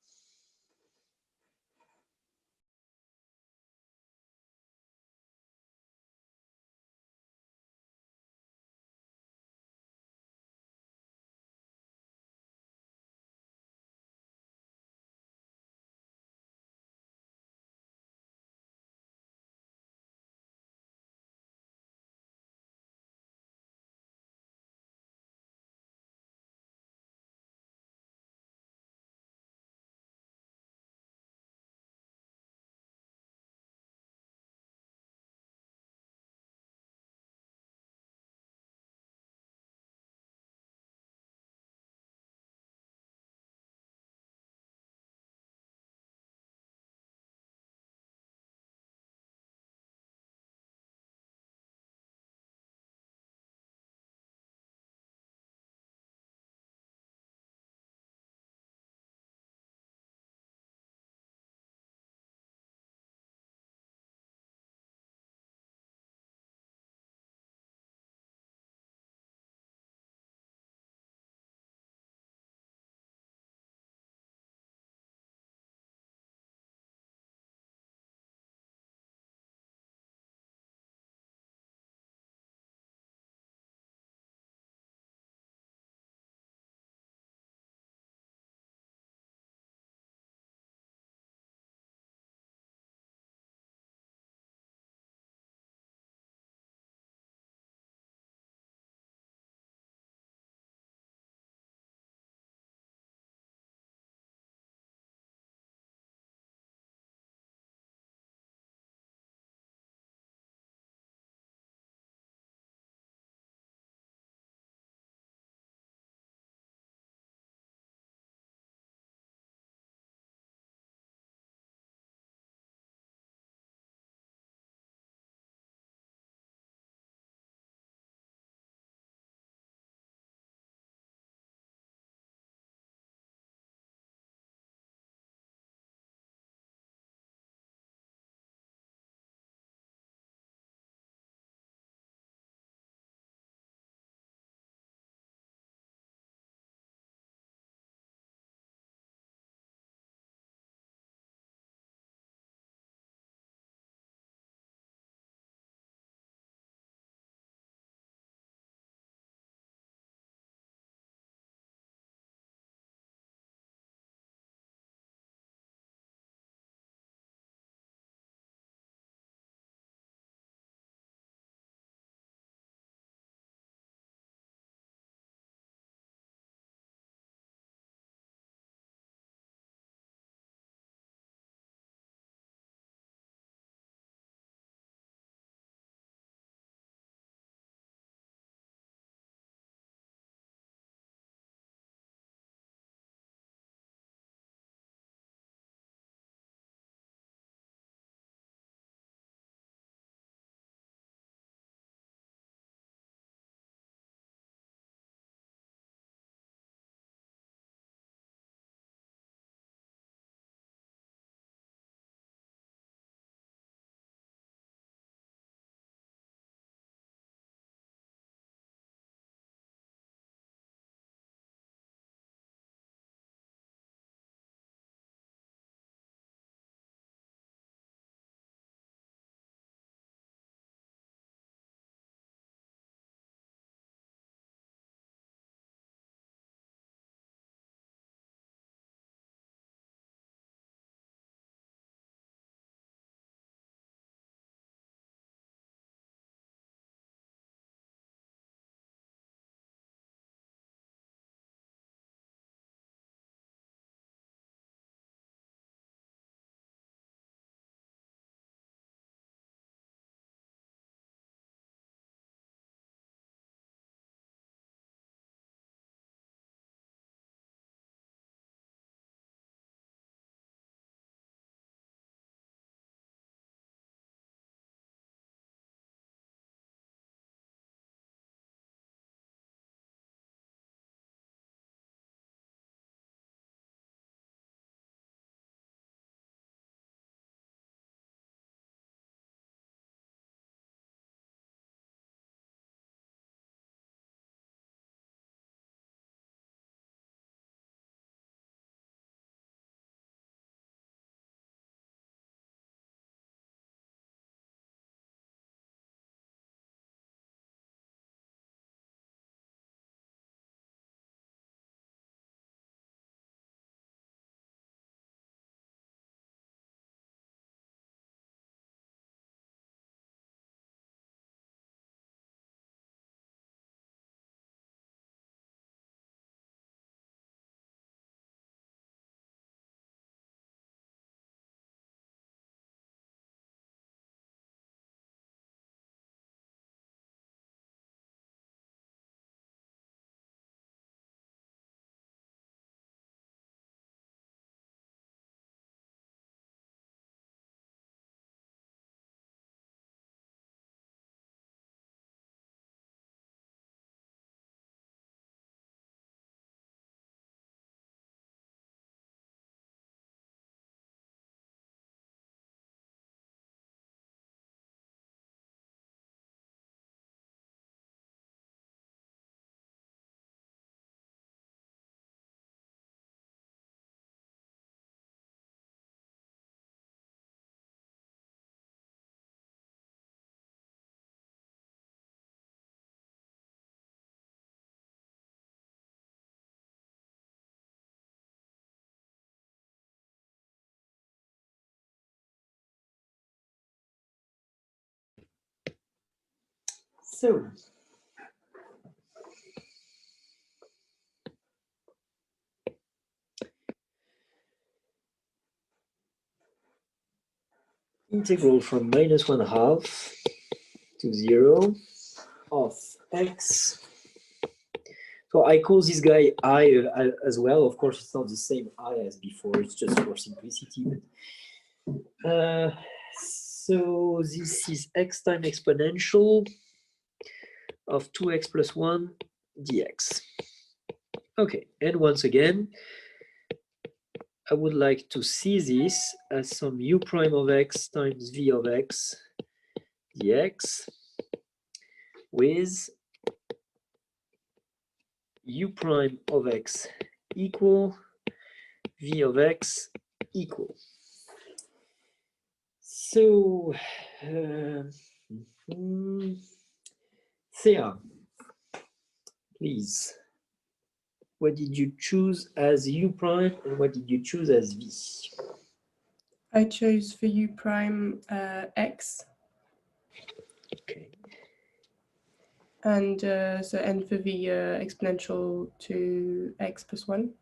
So integral from -1/2 to 0 of x. So I call this guy I as well. Of course, it's not the same I as before. It's just for simplicity. So this is x times exponential of 2x plus 1 dx. Okay, and once again, I would like to see this as some u prime of x times v of x dx with u prime of x equal v of x equal. So, Thea, please, what did you choose as u prime and what did you choose as v? I chose for u prime x. Okay. And so n for v exponential to x plus 1.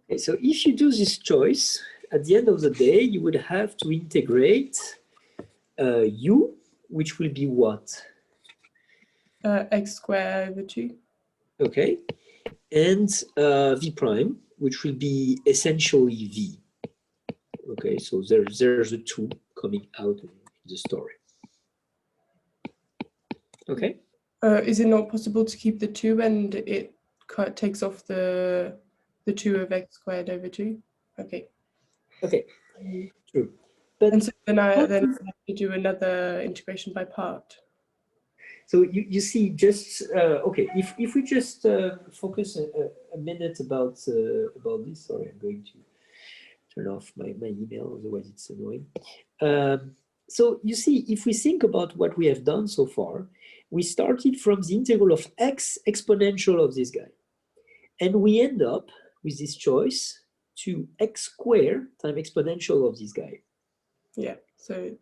Okay, so if you do this choice, at the end of the day, you would have to integrate u, which will be what? X squared over 2. Okay, and v prime, which will be essentially v. Okay, so there's the 2 coming out in the story. Okay. Is it not possible to keep the 2 and it takes off the 2 of x squared over 2? Okay. Okay, true. But and so then I have to do another integration by part. So you see, just okay. If we just focus a minute about this. Sorry, I'm going to turn off my email, otherwise it's annoying. So you see, if we think about what we have done so far, we started from the integral of x exponential of this guy, and we end up with this choice to x squared times exponential of this guy. Yeah. So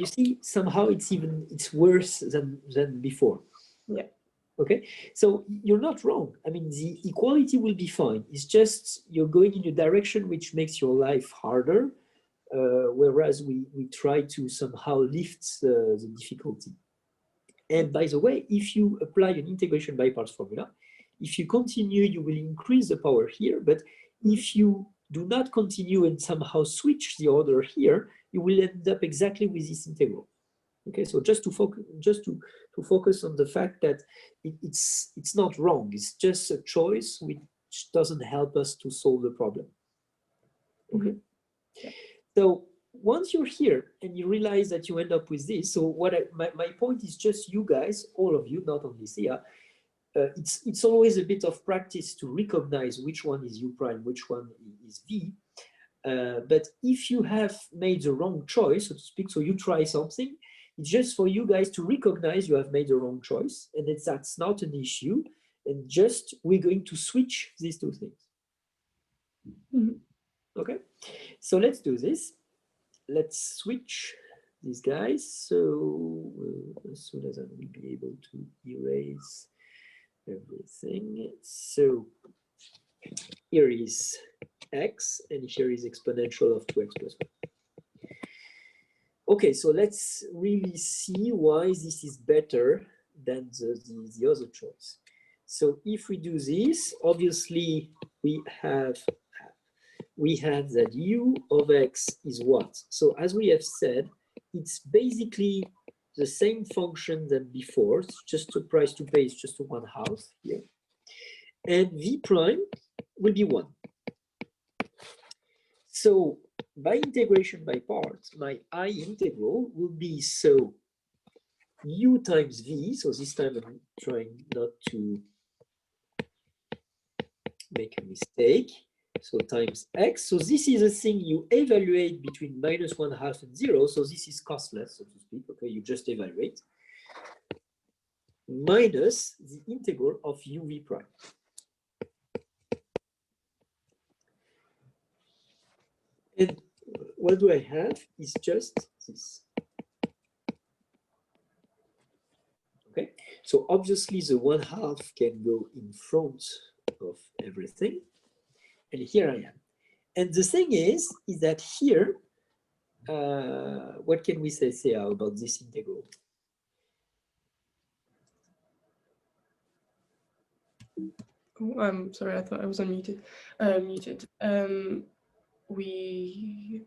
you see, somehow it's worse than before. Yeah. Okay, so you're not wrong. I mean, the equality will be fine. It's just you're going in a direction which makes your life harder, whereas we try to somehow lift the difficulty. And by the way, if you apply an integration by parts formula, if you continue, you will increase the power here. But if you do not continue and somehow switch the order here, you will end up exactly with this integral. Okay, so just to focus on the fact that it's not wrong. It's just a choice which doesn't help us to solve the problem. Okay. Yeah. So once you're here and you realize that you end up with this, so my point is just you guys, all of you, not only Sia, it's always a bit of practice to recognize which one is u prime, which one is v. But if you have made the wrong choice, so to speak, so you try something, it's just for you guys to recognize you have made the wrong choice, and that's not an issue. And just we're going to switch these two things. Mm-hmm. Okay, so let's do this. Let's switch these guys. So as soon as I will be able to erase everything. So here is x, and here is exponential of 2x plus 1. Okay, so let's really see why this is better than the other choice. So if we do this, obviously we have that u of x is what? So as we have said, it's basically the same function than before. It's just the price to pay is just 1/2 here. And v prime will be 1. So by integration by parts, my I integral will be so u times v. So this time I'm trying not to make a mistake. So times x. So this is a thing you evaluate between -1/2 and 0. So this is costless, so to speak. Okay, you just evaluate. Minus the integral of uv prime. And what do I have is just this. So obviously the 1/2 can go in front of everything. And here I am. And the thing is that here, what can we say about this integral? Oh, sorry, I thought I was unmuted. Muted. We.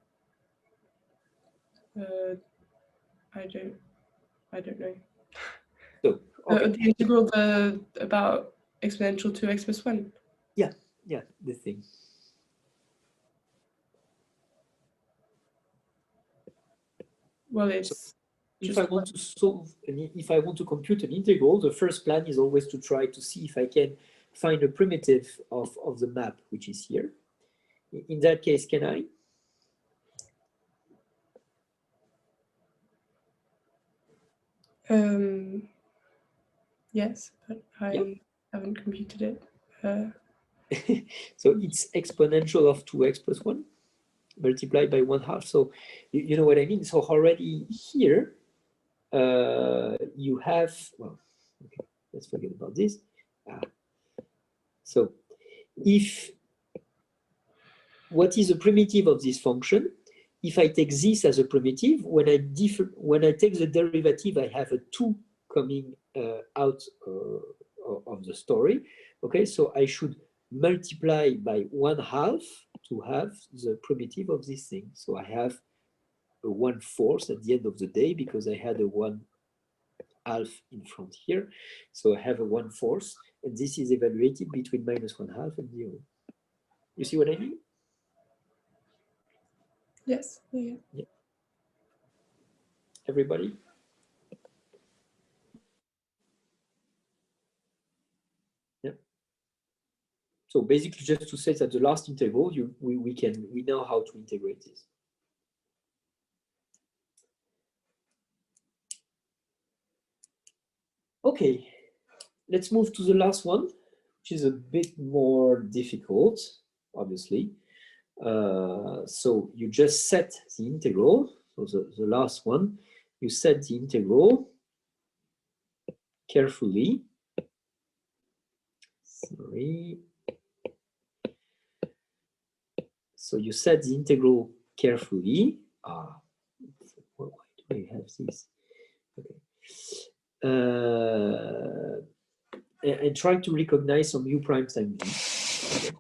I don't know. So okay. The integral about exponential 2x plus 1. Yeah, the thing. Well, it's. If I want to solve, if I want to compute an integral, the first plan is always to try to see if I can find a primitive of the map, which is here. In that case, can I? Yes, but I haven't computed it. So it's exponential of 2x plus 1 multiplied by 1/2. So you know what I mean? So already here, you have, well, okay, let's forget about this. So if, what is a primitive of this function? If I take this as a primitive, when I take the derivative, I have a 2 coming out of the story. Okay, so I should multiply by 1/2 to have the primitive of this thing. So I have a 1/4 at the end of the day because I had a 1/2 in front here. So I have a 1/4, and this is evaluated between -1/2 and 0. You see what I mean? Yes. Yeah. Everybody? Yeah. So basically, just to say that the last integral, we know how to integrate this. Okay, let's move to the last one, which is a bit more difficult, obviously. So you just set the integral. So the last one, you set the integral carefully. Sorry. So you set the integral carefully. Why do I have this? Okay. And try to recognize some u prime times v.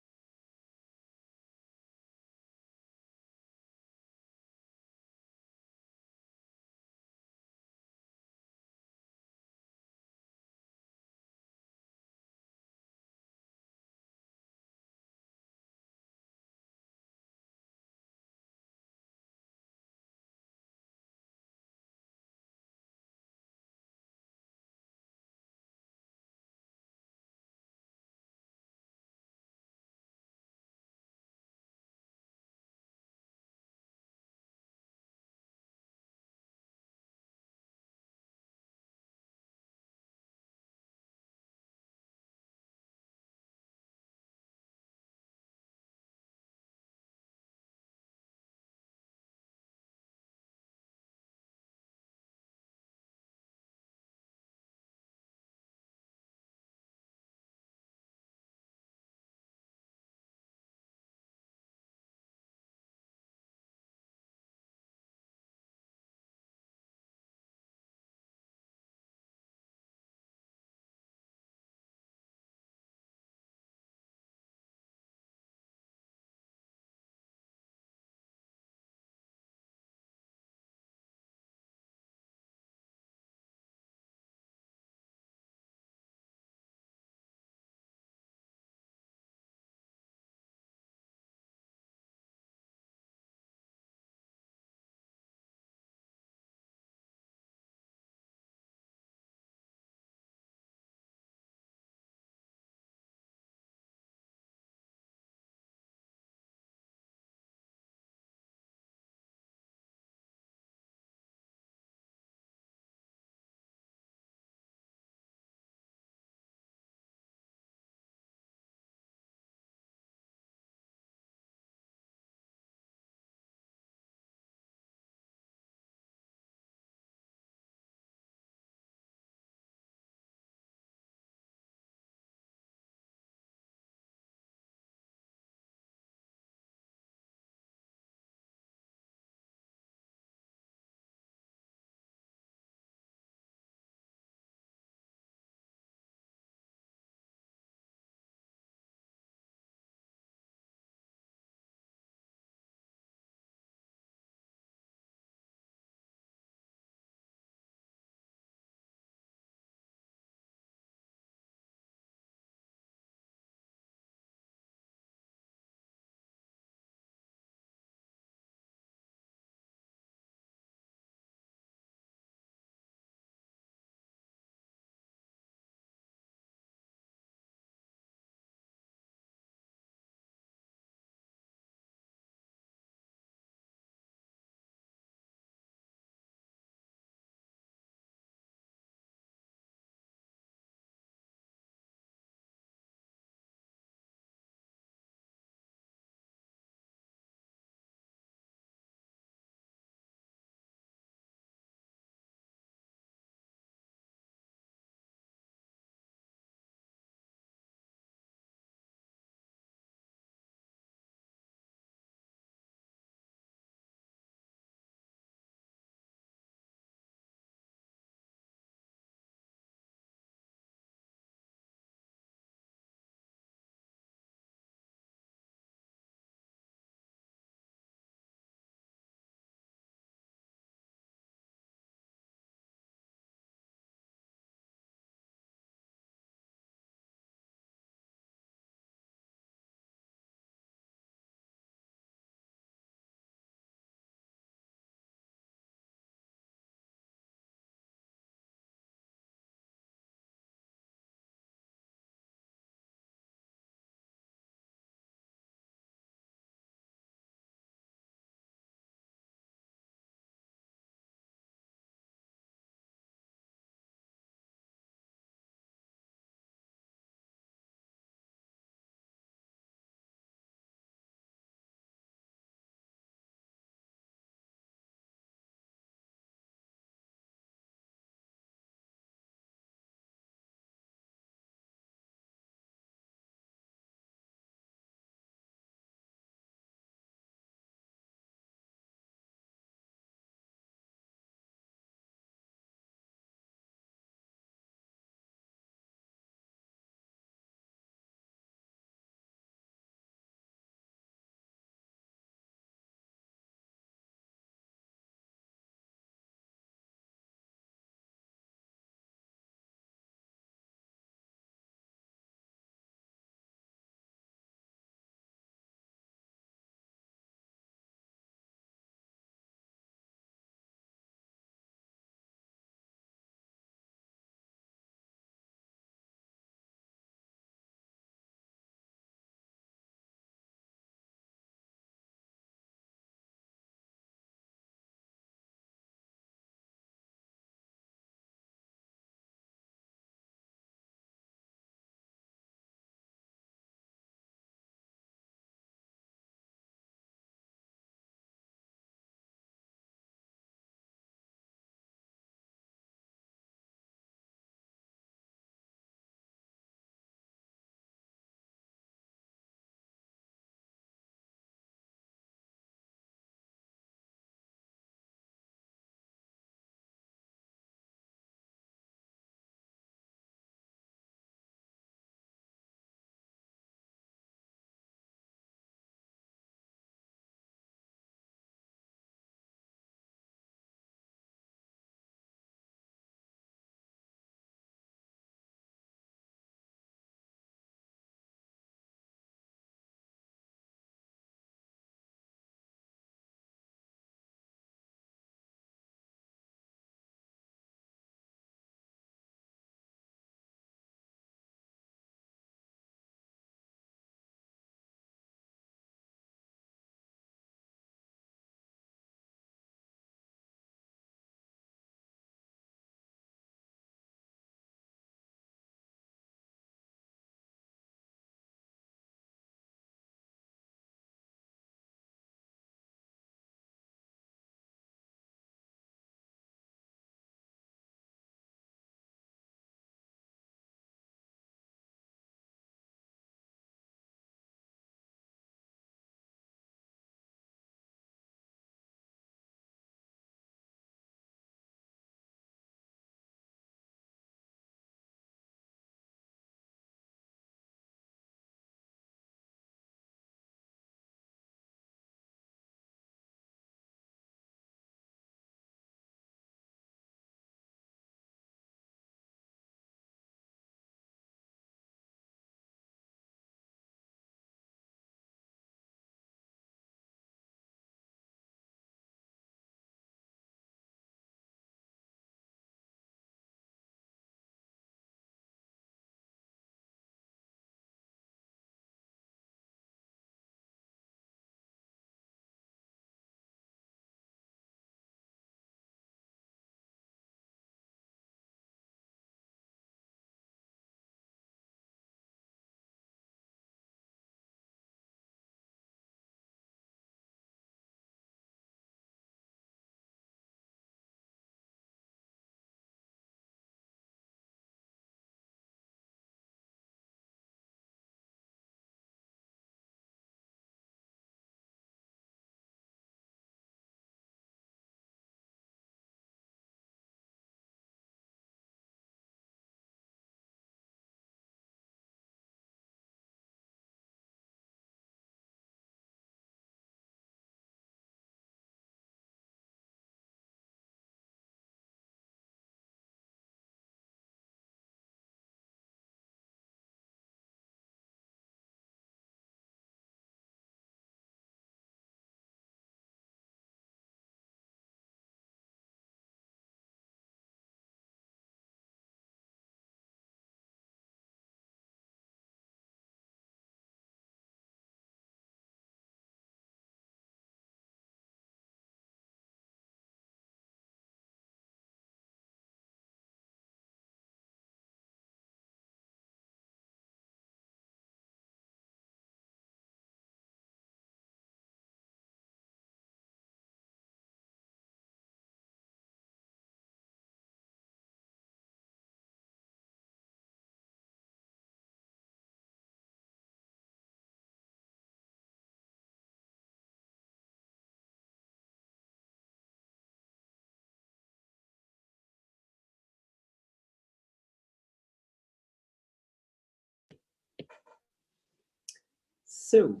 So,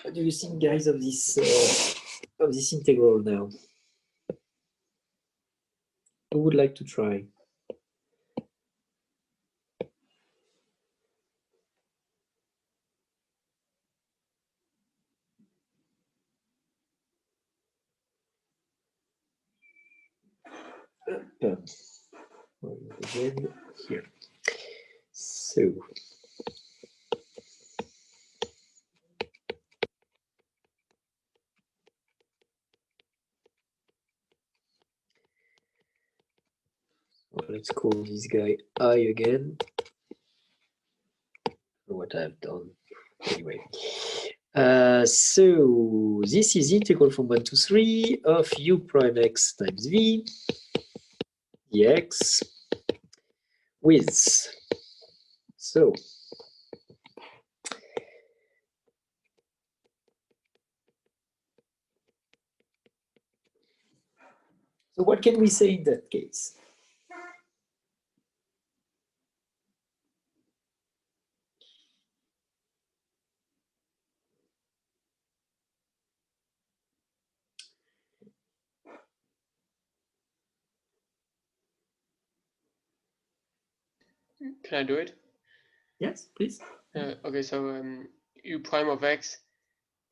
what do you think, guys, of this integral now? Who would like to try? Again, here. So. Let's call this guy I again. What I've done. Anyway. So this is integral from 1 to 3 of u prime x times v dx with, so what can we say in that case? Can I do it? Yes, please. Okay, so u prime of x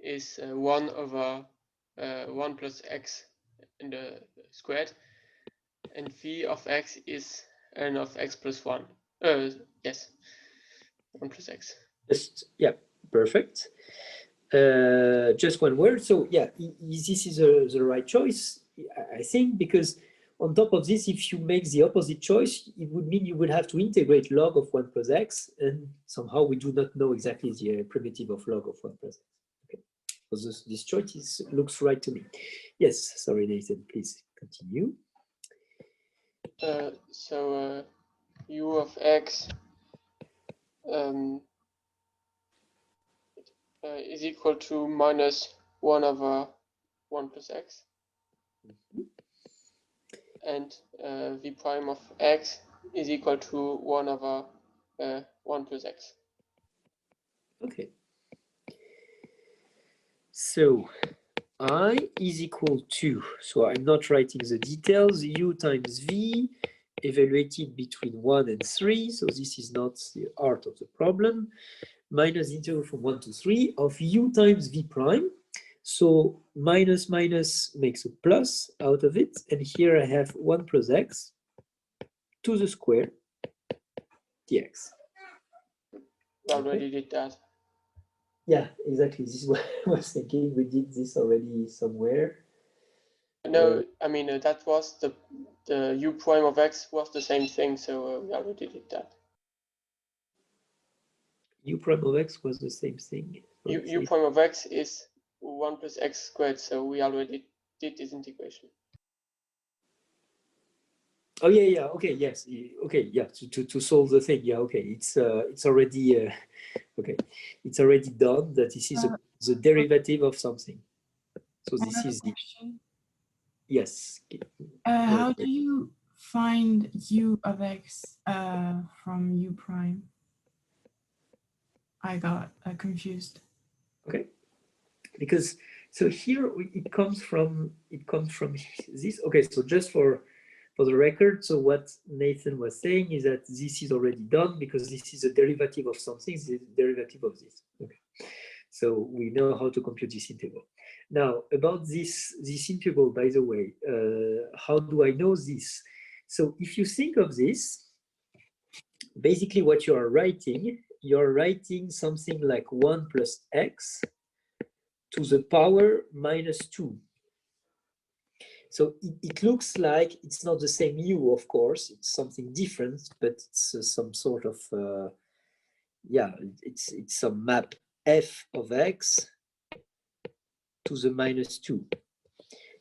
is 1 over 1 plus x in the squared, and v of x is n of x plus 1. Yes, 1 plus x. Just, yeah, perfect. Just one word. So yeah, this is the right choice, I think, because on top of this, if you make the opposite choice, it would mean you would have to integrate log of 1 plus x, and somehow we do not know exactly the primitive of log of 1 plus x. Okay, so this choice looks right to me. Yes, sorry, Nathan, please continue. So u of x is equal to minus 1 over 1 plus x. And v prime of x is equal to 1 over 1 plus x. Okay. So I is equal to, so I'm not writing the details, u times v evaluated between 1 and 3, so this is not the art of the problem, minus integral from 1 to 3 of u times v prime. So minus minus makes a plus out of it, and here I have 1 plus x to the square dx. We already did that. Yeah, exactly. This is what I was thinking. We did this already somewhere. No, I mean that was the u prime of x was the same thing, so we already did that. U prime of x was the same thing. U prime of x is 1 plus x squared, so we already did this integration. Oh yeah, okay, yes, okay, yeah. To solve the thing, yeah, okay. It's already okay. It's already done. That this is the derivative of something. So this is the question. Yes. How do you find u of x from u prime? I got confused. Okay, because so here it comes from this. Okay, so just for the record, so what Nathan was saying is that this is already done because this is a derivative of something, the derivative of this. Okay, so we know how to compute this integral. Now about this integral, by the way, how do I know this? So if you think of this, basically what you're writing something like 1 plus x to the power minus 2. So it looks like it's not the same u, of course, it's something different, but it's some sort of, yeah, it's some map f of x to the minus 2.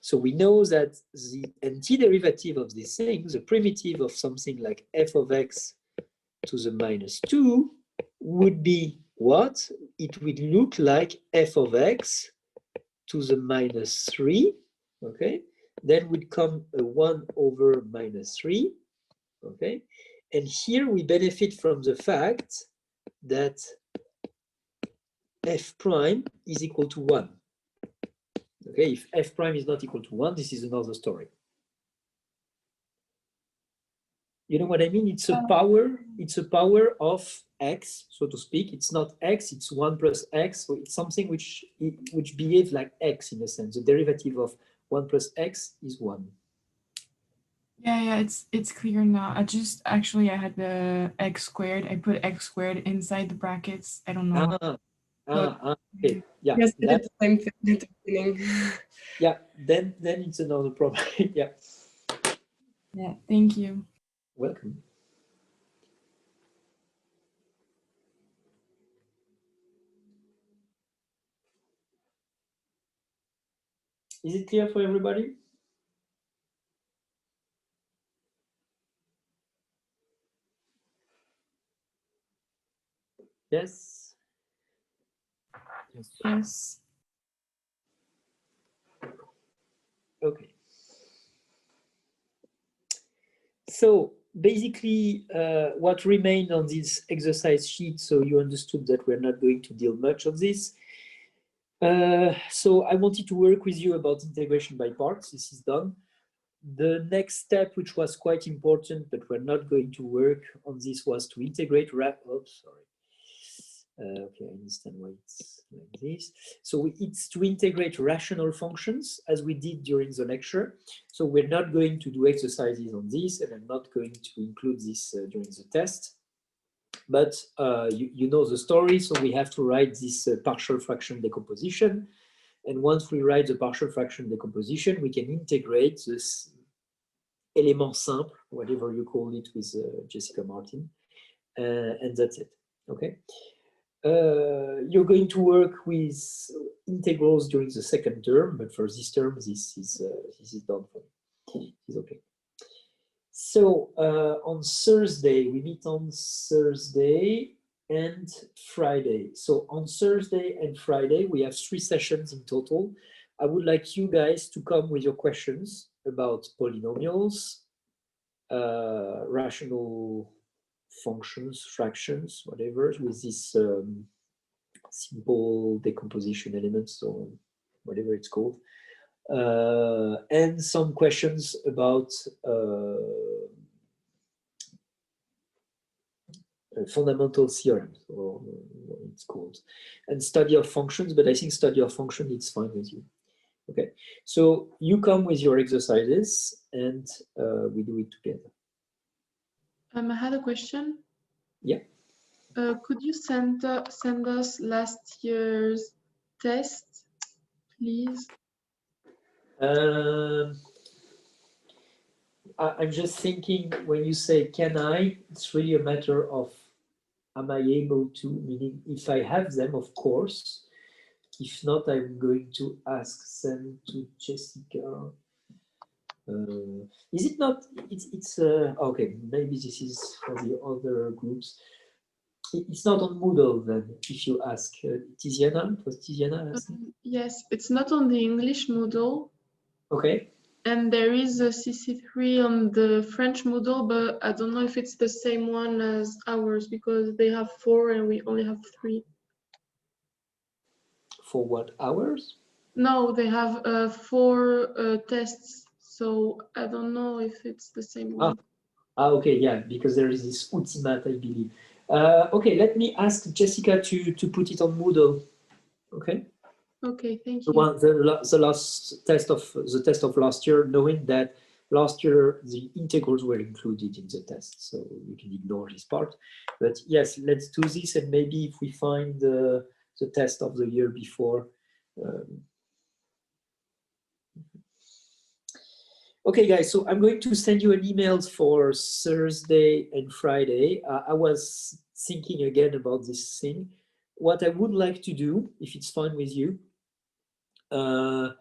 So we know that the antiderivative of this thing, the primitive of something like f of x to the minus 2 would be what? It would look like f of x to the minus 3, okay? Then would come a 1 over minus 3, okay? And here we benefit from the fact that f prime is equal to 1. Okay, if f prime is not equal to 1, this is another story. You know what I mean? It's a power of x, so to speak. It's not x, it's 1 plus x. So it's something which behaves like x in a sense. The derivative of 1 plus x is 1. Yeah, it's clear now. I had the x squared. I put x squared inside the brackets. I don't know. Okay. Yeah. Yes, we did the same thing at the beginning. Yeah, then it's another problem. Yeah. Yeah, thank you. Welcome. Is it clear for everybody? Yes. Yes. Okay. So basically, what remained on this exercise sheet, so you understood that we're not going to deal much of this. So I wanted to work with you about integration by parts. This is done. The next step, which was quite important, but we're not going to work on this, was to integrate okay, I understand why it's like this. So it's to integrate rational functions as we did during the lecture. So we're not going to do exercises on this, and I'm not going to include this during the test. But you know the story, so we have to write this partial fraction decomposition. And once we write the partial fraction decomposition, we can integrate this élément simple, whatever you call it with Jessica Martin, and that's it, okay? You're going to work with integrals during the second term, but for this term, this is done for me. It's okay. So on Thursday, we meet on Thursday and Friday. So on Thursday and Friday, we have 3 sessions in total. I would like you guys to come with your questions about polynomials, rational functions, fractions, whatever, with this simple decomposition elements, or whatever it's called. And some questions about fundamental theorems, or what it's called, and study of functions, but I think study of function, it's fine with you. Okay, so you come with your exercises and we do it together. I had a question. Yeah. Could you send us last year's test, please? I'm just thinking, when you say can I, it's really a matter of am I able to, meaning if I have them, of course. If not, I'm going to ask them to Jessica. Is it not? It's okay. Maybe this is for the other groups. It's not on Moodle then. If you ask Tiziana, it was Tiziana asking. Yes, it's not on the English Moodle. Okay. And there is a CC3 on the French Moodle, but I don't know if it's the same one as ours because they have 4 and we only have 3. For what, hours? No, they have 4 tests, so I don't know if it's the same one. Okay, yeah, because there is this Ultimate, I believe. Okay, let me ask Jessica to put it on Moodle. Okay. Okay, thank The you. one, the last test of last year, knowing that last year the integrals were included in the test, so you can ignore this part. But yes, let's do this, and maybe if we find the test of the year before. Okay, guys, so I'm going to send you an email for Thursday and Friday. I was thinking again about this thing. What I would like to do, if it's fine with you, I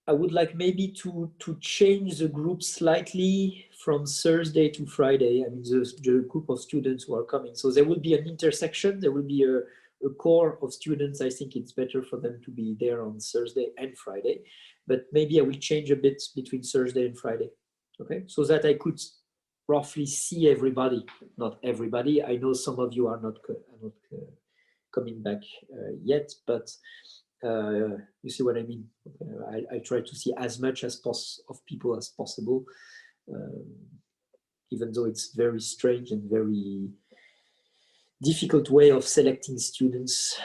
would like maybe to change the group slightly from Thursday to Friday. I mean, the group of students who are coming. So there will be an intersection. There will be a core of students. I think it's better for them to be there on Thursday and Friday. But maybe I will change a bit between Thursday and Friday. Okay, so that I could roughly see everybody. Not everybody. I know some of you are not coming back yet, but you see what I mean. I try to see as much as of people as possible, even though it's very strange and very difficult way of selecting students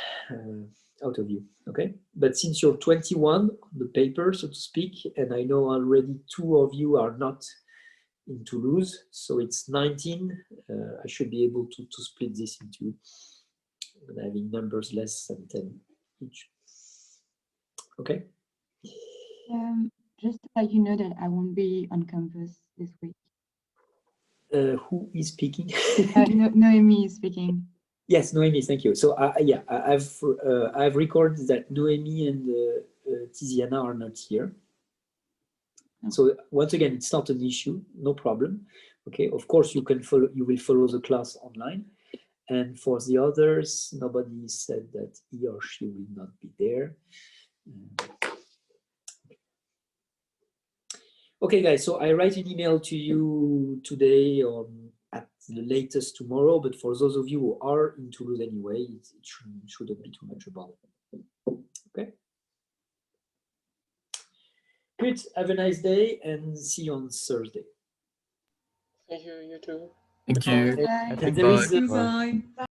out of you. Okay, but since you're 21 on the paper, so to speak, and I know already 2 of you are not in Toulouse, so it's 19. I should be able to split this into having numbers less than 10 each. Okay. Just to let you know that I won't be on campus this week. Who is speaking? Noemi is speaking. Yes, Noemi, thank you. So yeah, I've recorded that Noemi and Tiziana are not here. So once again, it's not an issue, no problem. Okay, of course you can follow. You will follow the class online, and for the others, nobody said that he or she will not be there. Okay, guys. So I write an email to you today or at the latest tomorrow. But for those of you who are in Toulouse anyway, it shouldn't be too much about it. Okay. Good. Have a nice day and see you on Thursday. Thank you. You too. Thank you. And there is Bye.